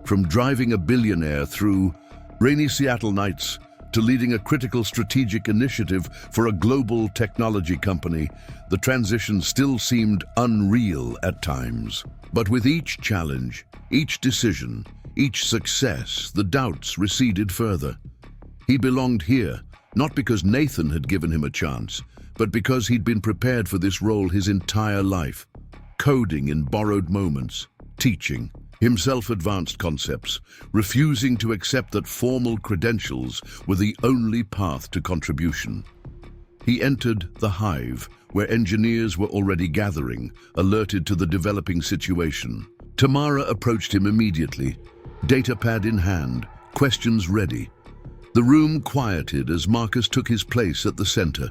From driving a Billionaire through rainy Seattle nights to leading a critical strategic initiative for a global technology company, the transition still seemed unreal at times. But with each challenge, each decision, each success, the doubts receded further. He belonged here, not because Nathan had given him a chance, but because he'd been prepared for this role his entire life. Coding in borrowed moments, teaching, himself advanced concepts, refusing to accept that formal credentials were the only path to contribution. He entered the hive, where engineers were already gathering, alerted to the developing situation. Tamara approached him immediately, datapad in hand, questions ready. The room quieted as Marcus took his place at the center.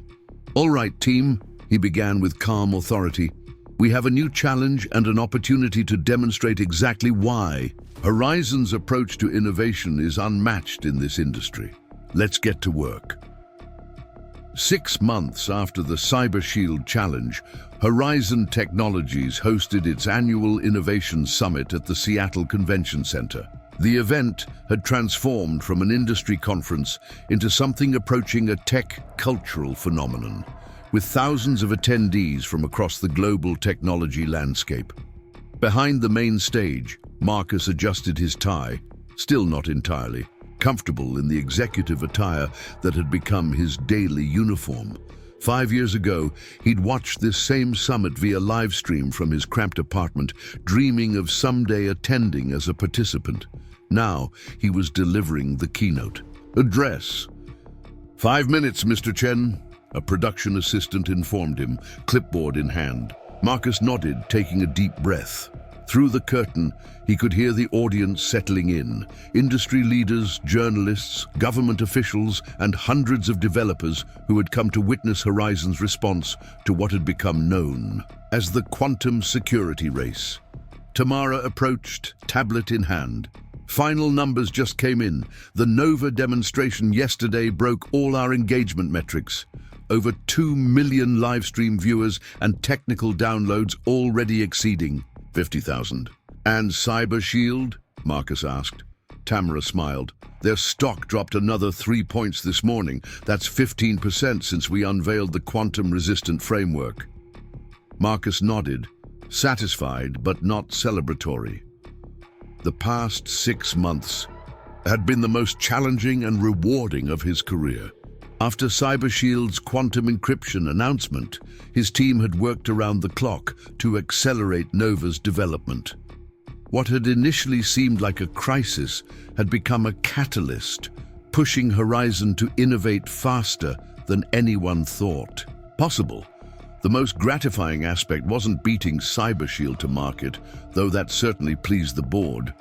"All right, team," he began with calm authority. "We have a new challenge and an opportunity to demonstrate exactly why Horizon's approach to innovation is unmatched in this industry. Let's get to work." 6 months after the Cyber Shield Challenge, Horizon Technologies hosted its annual Innovation Summit at the Seattle Convention Center. The event had transformed from an industry conference into something approaching a tech cultural phenomenon, with thousands of attendees from across the global technology landscape. Behind the main stage, Marcus adjusted his tie, still not entirely, comfortable in the executive attire that had become his daily uniform. 5 years ago, he'd watched this same summit via live stream from his cramped apartment, dreaming of someday attending as a participant. Now, he was delivering the keynote address. "5 minutes, Mr. Chen," a production assistant informed him, clipboard in hand. Marcus nodded, taking a deep breath. Through the curtain, he could hear the audience settling in. Industry leaders, journalists, government officials, and hundreds of developers who had come to witness Horizon's response to what had become known as the quantum security race. Tamara approached, tablet in hand. "Final numbers just came in. The Nova demonstration yesterday broke all our engagement metrics. Over 2 million livestream viewers and technical downloads already exceeding 50,000. "And Cyber Shield?" Marcus asked. Tamara smiled. "Their stock dropped another 3 points this morning. That's 15% since we unveiled the quantum-resistant framework." Marcus nodded, satisfied but not celebratory. The past 6 months had been the most challenging and rewarding of his career. After CyberShield's quantum encryption announcement, his team had worked around the clock to accelerate Nova's development. What had initially seemed like a crisis had become a catalyst, pushing Horizon to innovate faster than anyone thought possible. The most gratifying aspect wasn't beating CyberShield to market, though that certainly pleased the board,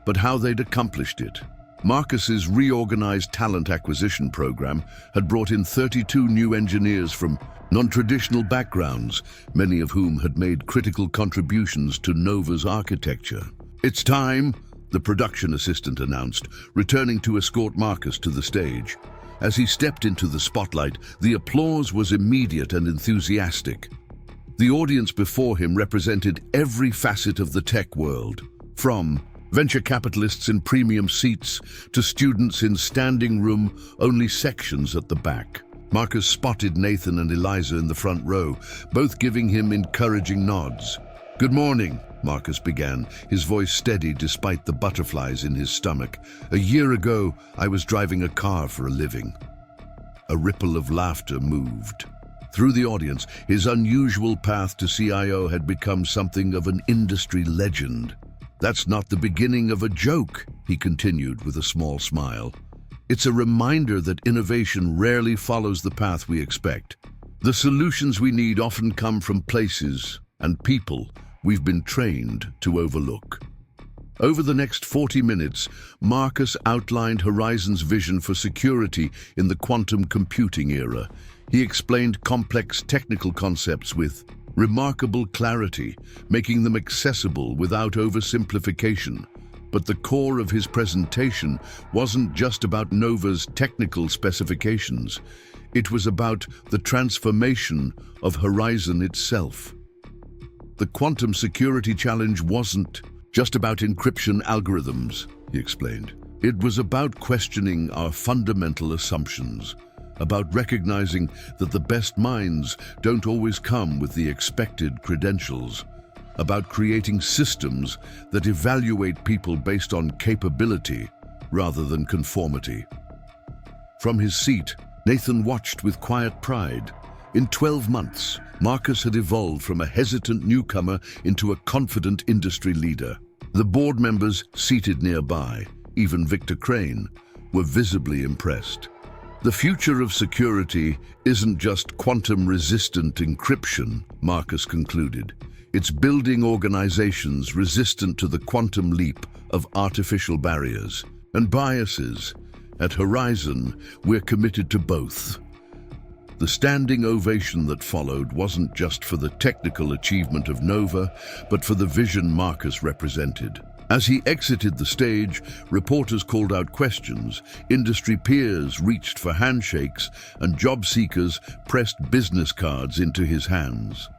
but how they'd accomplished it. Marcus's reorganized talent acquisition program had brought in 32 new engineers from non-traditional backgrounds, many of whom had made critical contributions to Nova's architecture. "It's time," the production assistant announced, returning to escort Marcus to the stage. As he stepped into the spotlight, the applause was immediate and enthusiastic. The audience before him represented every facet of the tech world, from venture capitalists in premium seats to students in standing room only sections at the back. Marcus spotted Nathan and Eliza in the front row, both giving him encouraging nods. "Good morning," Marcus began, his voice steady despite the butterflies in his stomach. "A year ago, I was driving a car for a living." A ripple of laughter moved. Through the audience, his unusual path to CIO had become something of an industry legend. "That's not the beginning of a joke," he continued with a small smile. "It's a reminder that innovation rarely follows the path we expect. The solutions we need often come from places and people we've been trained to overlook." Over the next 40 minutes, Marcus outlined Horizon's vision for security in the quantum computing era. He explained complex technical concepts with remarkable clarity, making them accessible without oversimplification. But the core of his presentation wasn't just about Nova's technical specifications. It was about the transformation of Horizon itself. The quantum security challenge wasn't just about encryption algorithms, he explained. It was about questioning our fundamental assumptions, about recognizing that the best minds don't always come with the expected credentials, about creating systems that evaluate people based on capability rather than conformity. From his seat, Nathan watched with quiet pride. In 12 months, Marcus had evolved from a hesitant newcomer into a confident industry leader. The board members seated nearby, even Victor Crane, were visibly impressed. The future of security isn't just quantum-resistant encryption, Marcus concluded. It's building organizations resistant to the quantum leap of artificial barriers and biases. At Horizon, we're committed to both. The standing ovation that followed wasn't just for the technical achievement of Nova, but for the vision Marcus represented. As he exited the stage, reporters called out questions, industry peers reached for handshakes, and job seekers pressed business cards into his hands.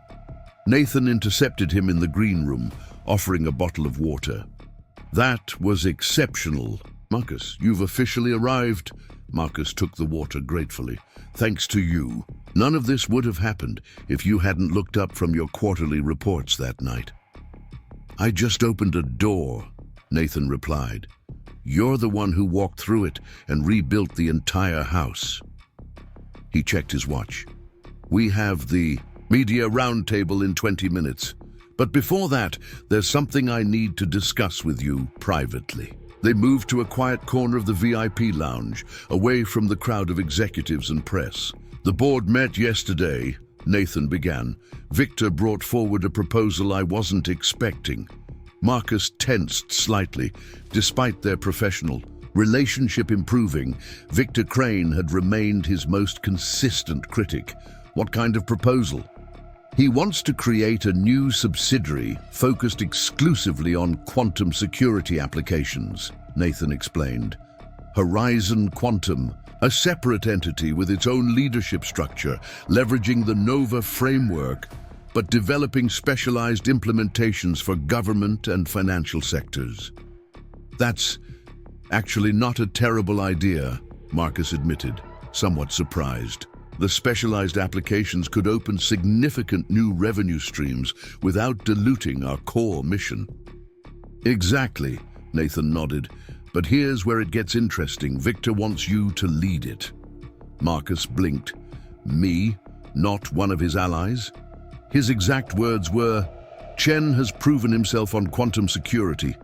Nathan intercepted him in the green room, offering a bottle of water. "That was exceptional. Marcus, you've officially arrived." Marcus took the water gratefully. "Thanks to you. None of this would have happened if you hadn't looked up from your quarterly reports that night." "I just opened a door," Nathan replied. "You're the one who walked through it and rebuilt the entire house." He checked his watch. "We have the media roundtable in 20 minutes. But before that, there's something I need to discuss with you privately." They moved to a quiet corner of the VIP lounge, away from the crowd of executives and press. "The board met yesterday," Nathan began. "Victor brought forward a proposal I wasn't expecting." Marcus tensed slightly. Despite their professional relationship improving, Victor Crane had remained his most consistent critic. "What kind of proposal?" "He wants to create a new subsidiary focused exclusively on quantum security applications," Nathan explained. "Horizon Quantum, a separate entity with its own leadership structure, leveraging the Nova framework, but developing specialized implementations for government and financial sectors." "That's actually not a terrible idea," Marcus admitted, somewhat surprised. "The specialized applications could open significant new revenue streams without diluting our core mission." "Exactly," Nathan nodded. "But here's where it gets interesting. Victor wants you to lead it." Marcus blinked. "Me? Not one of his allies?" His exact words were, "Chen has proven himself on quantum security.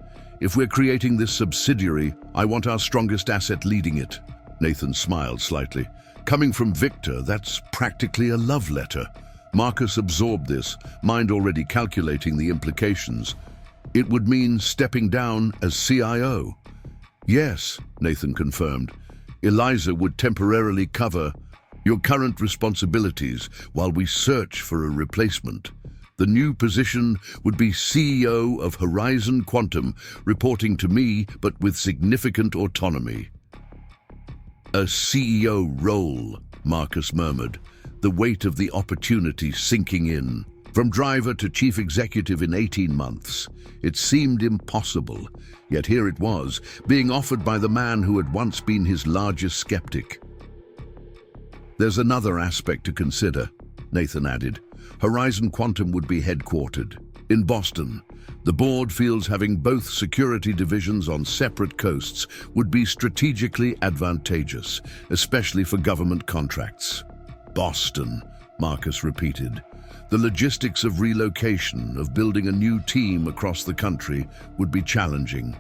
If we're creating this subsidiary, I want our strongest asset leading it." Nathan smiled slightly. Coming from Victor, that's practically a love letter. Marcus absorbed this, mind already calculating the implications. It would mean stepping down as CIO. "Yes," Nathan confirmed. "Eliza would temporarily cover your current responsibilities while we search for a replacement. The new position would be CEO of Horizon Quantum, reporting to me, but with significant autonomy." "A CEO role," Marcus murmured, the weight of the opportunity sinking in. From driver to chief executive in 18 months. It seemed impossible, yet here it was, being offered by the man who had once been his largest skeptic. "There's another aspect to consider," Nathan added. "Horizon Quantum would be headquartered in Boston. The board feels having both security divisions on separate coasts would be strategically advantageous, especially for government contracts." "Boston," Marcus repeated. "The logistics of relocation, of building a new team across the country, would be challenging.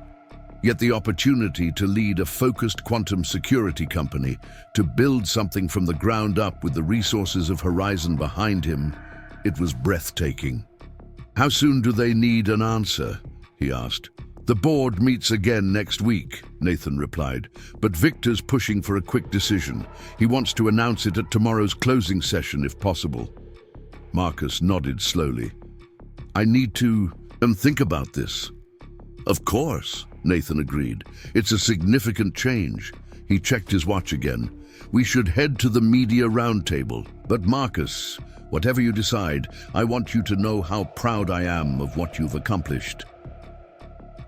Yet the opportunity to lead a focused quantum security company, to build something from the ground up with the resources of Horizon behind him, it was breathtaking." "How soon do they need an answer?" he asked. "The board meets again next week," Nathan replied, "but Victor's pushing for a quick decision. He wants to announce it at tomorrow's closing session if possible." Marcus nodded slowly. "I need to think about this." "Of course," Nathan agreed. "It's a significant change." He checked his watch again. "We should head to the media roundtable. But Marcus, whatever you decide, I want you to know how proud I am of what you've accomplished."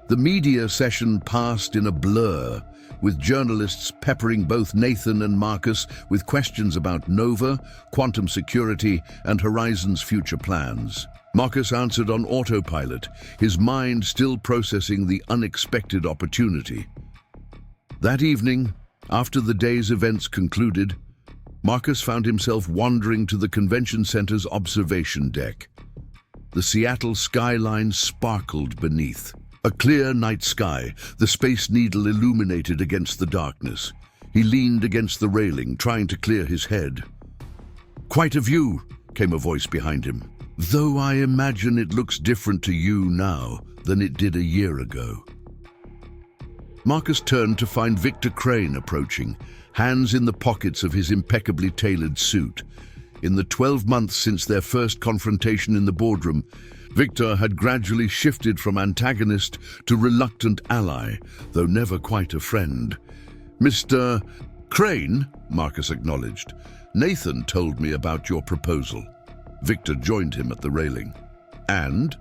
The media session passed in a blur. with journalists peppering both Nathan and Marcus with questions about Nova, quantum security, and Horizon's future plans. Marcus answered on autopilot, his mind still processing the unexpected opportunity. That evening, after the day's events concluded, Marcus found himself wandering to the convention center's observation deck. The Seattle skyline sparkled beneath. A clear night sky, the Space Needle illuminated against the darkness. He leaned against the railing, trying to clear his head. "Quite a view," came a voice behind him. "Though I imagine it looks different to you now than it did a year ago." Marcus turned to find Victor Crane approaching, hands in the pockets of his impeccably tailored suit. In the 12 months since their first confrontation in the boardroom, Victor had gradually shifted from antagonist to reluctant ally, though never quite a friend. "Mr. Crane," Marcus acknowledged, "Nathan told me about your proposal." Victor joined him at the railing. "And?"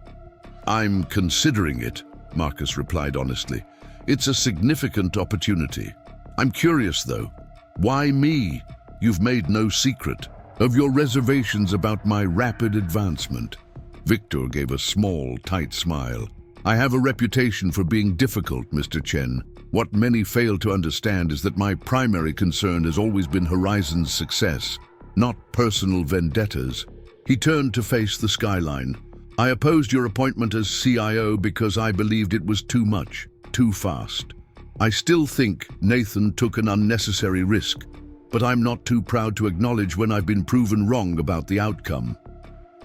"I'm considering it," Marcus replied honestly. "It's a significant opportunity. I'm curious, though. Why me? You've made no secret of your reservations about my rapid advancement." Victor gave a small, tight smile. "I have a reputation for being difficult, Mr. Chen. What many fail to understand is that my primary concern has always been Horizon's success, not personal vendettas." He turned to face the skyline. "I opposed your appointment as CIO because I believed it was too much, too fast. I still think Nathan took an unnecessary risk, but I'm not too proud to acknowledge when I've been proven wrong about the outcome."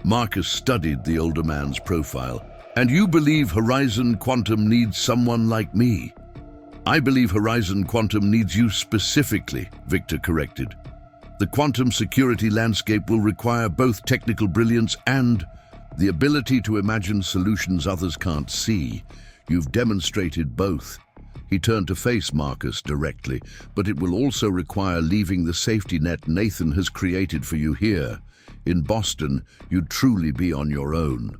Marcus studied the older man's profile. "And you believe Horizon Quantum needs someone like me?" "I believe Horizon Quantum needs you specifically," Victor corrected. "The quantum security landscape will require both technical brilliance and the ability to imagine solutions others can't see. You've demonstrated both." He turned to face Marcus directly. "But it will also require leaving the safety net Nathan has created for you here. In Boston, you'd truly be on your own."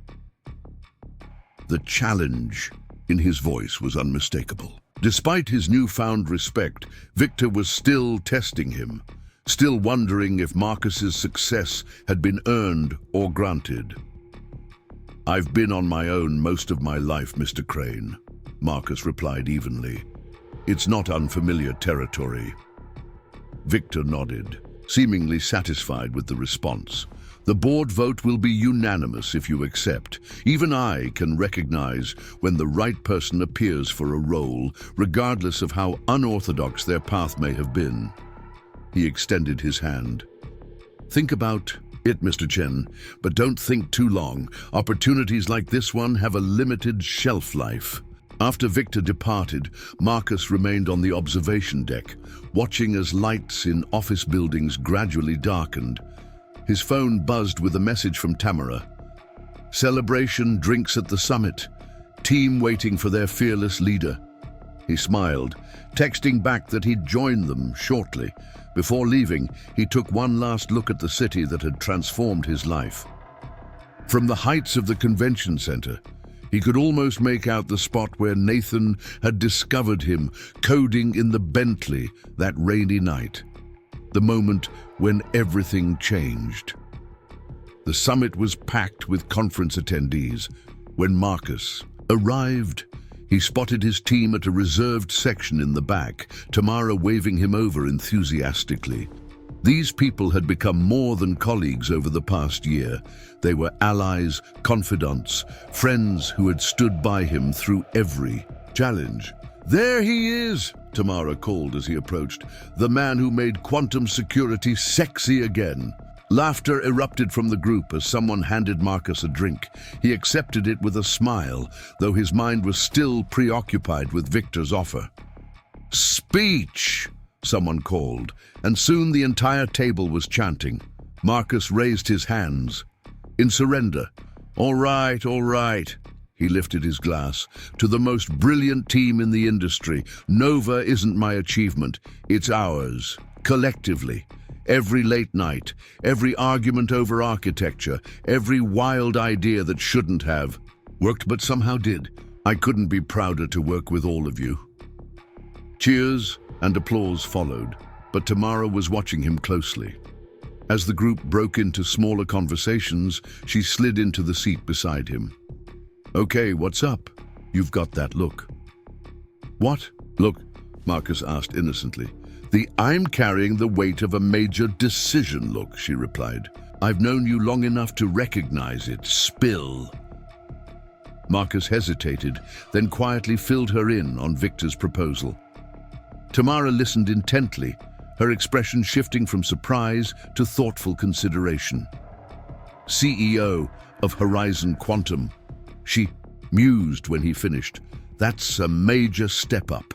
The challenge in his voice was unmistakable. Despite his newfound respect, Victor was still testing him, still wondering if Marcus's success had been earned or granted. "I've been on my own most of my life, Mr. Crane," Marcus replied evenly. "It's not unfamiliar territory." Victor nodded, seemingly satisfied with the response. "The board vote will be unanimous if you accept. Even I can recognize when the right person appears for a role, regardless of how unorthodox their path may have been." He extended his hand. "Think about it, Mr. Chen, but don't think too long. Opportunities like this one have a limited shelf life." After Victor departed, Marcus remained on the observation deck, watching as lights in office buildings gradually darkened. His phone buzzed with a message from Tamara. "Celebration drinks at the summit. Team waiting for their fearless leader." He smiled, texting back that he'd join them shortly. Before leaving, he took one last look at the city that had transformed his life. From the heights of the convention center, he could almost make out the spot where Nathan had discovered him, coding in the Bentley that rainy night. The moment when everything changed. The summit was packed with conference attendees. When Marcus arrived, he spotted his team at a reserved section in the back, Tamara waving him over enthusiastically. These people had become more than colleagues over the past year. They were allies, confidants, friends who had stood by him through every challenge. "There he is," Tamara called as he approached, "the man who made quantum security sexy again." Laughter erupted from the group as someone handed Marcus a drink. He accepted it with a smile, though his mind was still preoccupied with Victor's offer. "Speech!" someone called, and soon the entire table was chanting. Marcus raised his hands. In surrender. All right. He lifted his glass. "To the most brilliant team in the industry, Nova isn't my achievement, it's ours, collectively. Every late night, every argument over architecture, every wild idea that shouldn't have worked but somehow did. I couldn't be prouder to work with all of you." Cheers and applause followed, but Tamara was watching him closely. As the group broke into smaller conversations, she slid into the seat beside him. "Okay, what's up? You've got that look." "What look?" Marcus asked innocently. "The I'm carrying the weight of a major decision look," she replied. "I've known you long enough to recognize it. Spill." Marcus hesitated, then quietly filled her in on Victor's proposal. Tamara listened intently, her expression shifting from surprise to thoughtful consideration. "CEO of Horizon Quantum," she mused when he finished. "That's a major step up.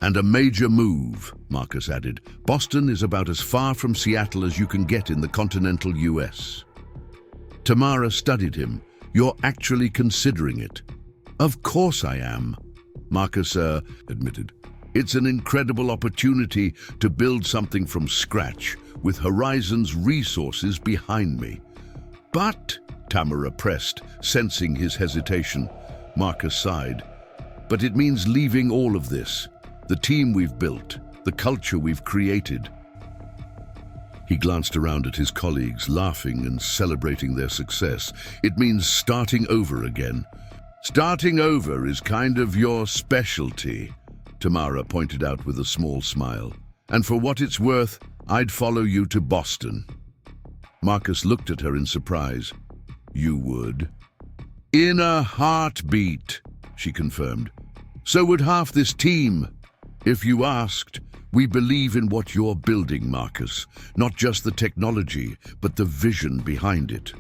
And a major move," Marcus added. "Boston is about as far from Seattle as you can get in the continental US." Tamara studied him. "You're actually considering it?" "Of course I am," Marcus admitted. "It's an incredible opportunity to build something from scratch, with Horizon's resources behind me." "But," Tamara pressed, sensing his hesitation. Marcus sighed. "But it means leaving all of this. The team we've built, the culture we've created." He glanced around at his colleagues, laughing and celebrating their success. "It means starting over again." "Starting over is kind of your specialty," Tamara pointed out with a small smile. "And for what it's worth, I'd follow you to Boston." Marcus looked at her in surprise. "You would?" "In a heartbeat," she confirmed. "So would half this team. If you asked, we believe in what you're building, Marcus. Not just the technology, but the vision behind it."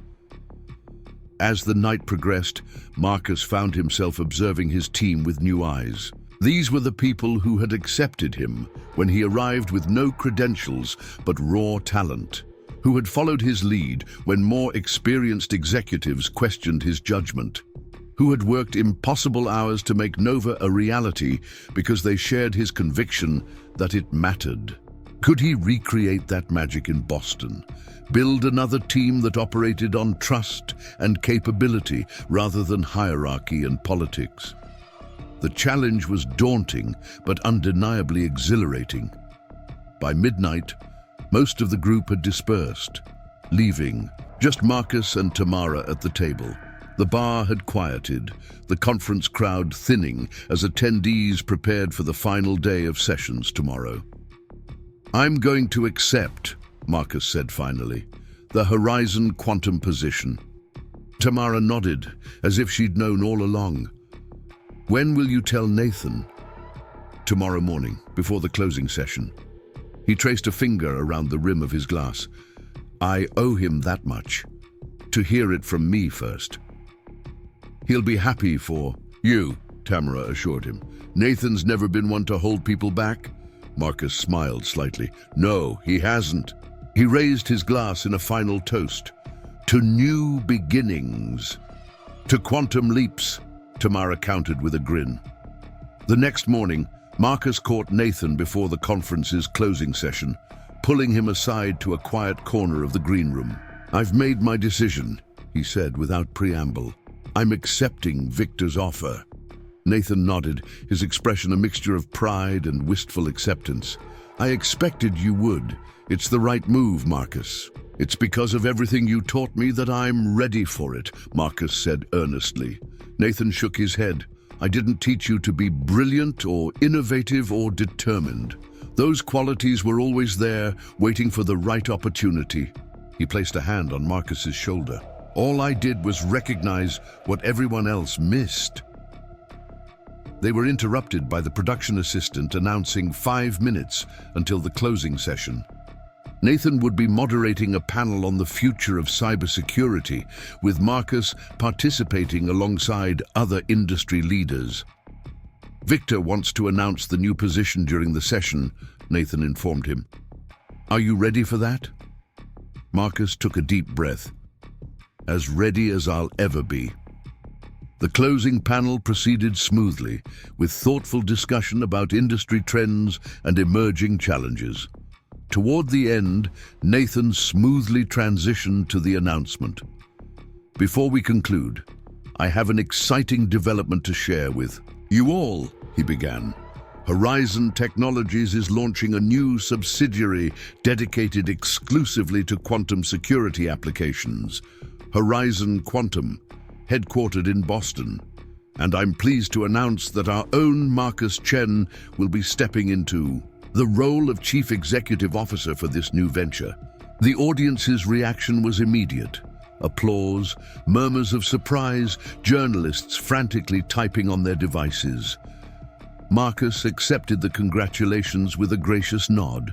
As the night progressed, Marcus found himself observing his team with new eyes. These were the people who had accepted him when he arrived with no credentials but raw talent, who had followed his lead when more experienced executives questioned his judgment, who had worked impossible hours to make Nova a reality because they shared his conviction that it mattered. Could he recreate that magic in Boston? Build another team that operated on trust and capability rather than hierarchy and politics? The challenge was daunting, but undeniably exhilarating. By midnight, most of the group had dispersed, leaving just Marcus and Tamara at the table. The bar had quieted, the conference crowd thinning as attendees prepared for the final day of sessions tomorrow. "I'm going to accept," Marcus said finally, "the Horizon Quantum position." Tamara nodded, as if she'd known all along. "When will you tell Nathan?" "Tomorrow morning, before the closing session." He traced a finger around the rim of his glass. "I owe him that much. To hear it from me first." "He'll be happy for you," Tamara assured him. "Nathan's never been one to hold people back." Marcus smiled slightly. "No, he hasn't." He raised his glass in a final toast. "To new beginnings. To quantum leaps," Tamara countered with a grin. The next morning, Marcus caught Nathan before the conference's closing session, pulling him aside to a quiet corner of the green room. "I've made my decision," he said without preamble. "I'm accepting Victor's offer." Nathan nodded, his expression a mixture of pride and wistful acceptance. "I expected you would. It's the right move, Marcus. It's because of everything you taught me that I'm ready for it," Marcus said earnestly. Nathan shook his head. "I didn't teach you to be brilliant or innovative or determined. Those qualities were always there, waiting for the right opportunity." He placed a hand on Marcus's shoulder. "All I did was recognize what everyone else missed." They were interrupted by the production assistant announcing 5 minutes until the closing session. Nathan would be moderating a panel on the future of cybersecurity, with Marcus participating alongside other industry leaders. "Victor wants to announce the new position during the session," Nathan informed him. "Are you ready for that?" Marcus took a deep breath. "As ready as I'll ever be." The closing panel proceeded smoothly, with thoughtful discussion about industry trends and emerging challenges. Toward the end, Nathan smoothly transitioned to the announcement. "Before we conclude, I have an exciting development to share with you all," he began. Horizon Technologies is launching a new subsidiary dedicated exclusively to quantum security applications, Horizon Quantum, headquartered in Boston. And I'm pleased to announce that our own Marcus Chen will be stepping into the role of Chief Executive Officer for this new venture. The audience's reaction was immediate. Applause, murmurs of surprise, journalists frantically typing on their devices. Marcus accepted the congratulations with a gracious nod,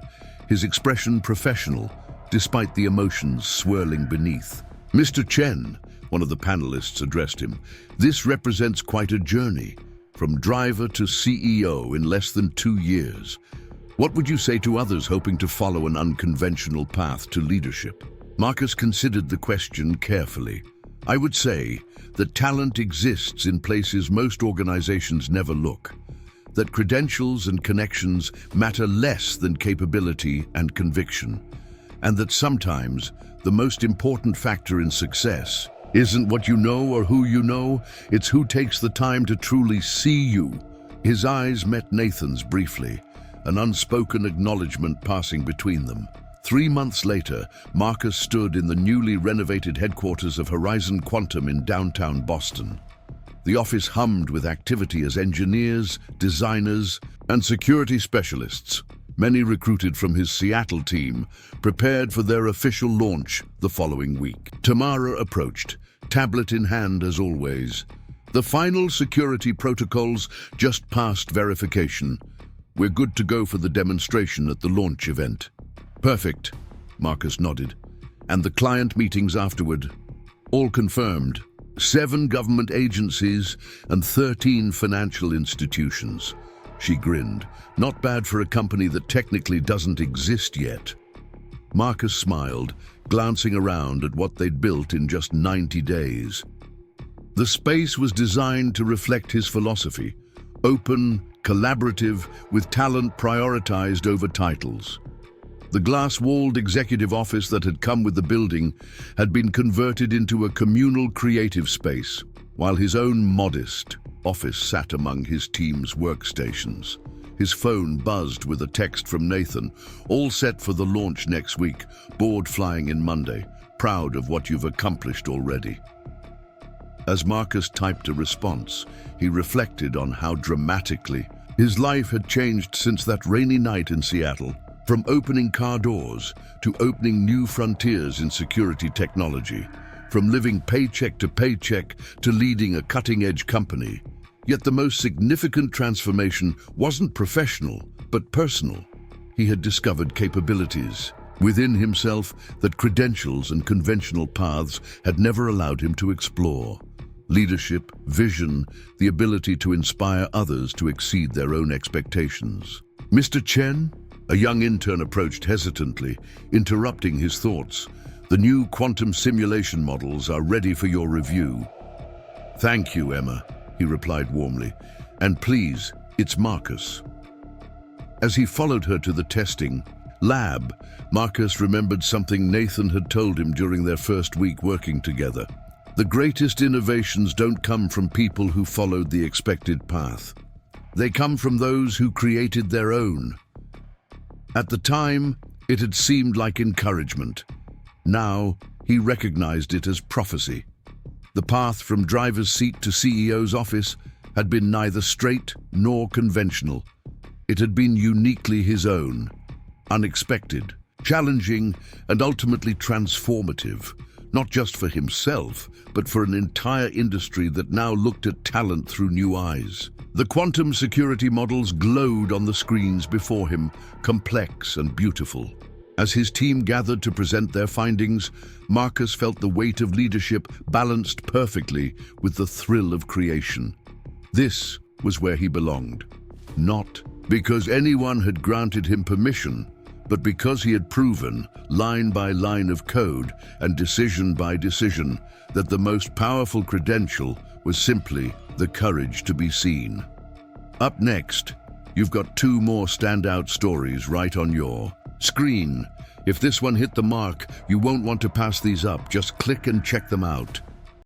his expression professional, despite the emotions swirling beneath. "Mr. Chen," one of the panelists addressed him, "this represents quite a journey, from driver to CEO in less than 2 years. What would you say to others hoping to follow an unconventional path to leadership?" Marcus considered the question carefully. "I would say that talent exists in places most organizations never look, that credentials and connections matter less than capability and conviction, and that sometimes the most important factor in success isn't what you know or who you know, it's who takes the time to truly see you." His eyes met Nathan's briefly, an unspoken acknowledgement passing between them. 3 months later, Marcus stood in the newly renovated headquarters of Horizon Quantum in downtown Boston. The office hummed with activity as engineers, designers, and security specialists, many recruited from his Seattle team, prepared for their official launch the following week. Tamara approached, tablet in hand as always. "The final security protocols just passed verification. We're good to go for the demonstration at the launch event." "Perfect," Marcus nodded. "And the client meetings afterward?" "All confirmed. 7 government agencies and 13 financial institutions." She grinned. "Not bad for a company that technically doesn't exist yet." Marcus smiled, glancing around at what they'd built in just 90 days. The space was designed to reflect his philosophy: open, collaborative, with talent prioritized over titles. The glass-walled executive office that had come with the building had been converted into a communal creative space, while his own modest office sat among his team's workstations. His phone buzzed with a text from Nathan, "All set for the launch next week, board flying in Monday. Proud of what you've accomplished already." As Marcus typed a response, he reflected on how dramatically his life had changed since that rainy night in Seattle. From opening car doors to opening new frontiers in security technology, from living paycheck to paycheck to leading a cutting-edge company. Yet the most significant transformation wasn't professional, but personal. He had discovered capabilities within himself that credentials and conventional paths had never allowed him to explore. Leadership, vision, the ability to inspire others to exceed their own expectations. "Mr. Chen?" A young intern approached hesitantly, interrupting his thoughts. "The new quantum simulation models are ready for your review." "Thank you, Emma," he replied warmly. "And please, it's Marcus." As he followed her to the testing lab, Marcus remembered something Nathan had told him during their first week working together. The greatest innovations don't come from people who followed the expected path. They come from those who created their own. At the time, it had seemed like encouragement. Now, he recognized it as prophecy. The path from driver's seat to CEO's office had been neither straight nor conventional. It had been uniquely his own, unexpected, challenging, and ultimately transformative, not just for himself, but for an entire industry that now looked at talent through new eyes. The quantum security models glowed on the screens before him, complex and beautiful. As his team gathered to present their findings, Marcus felt the weight of leadership balanced perfectly with the thrill of creation. This was where he belonged. Not because anyone had granted him permission, but because he had proven, line by line of code and decision by decision, that the most powerful credential was simply the courage to be seen. Up next, you've got 2 more standout stories right on your screen. If this one hit the mark, you won't want to pass these up. Just click and check them out.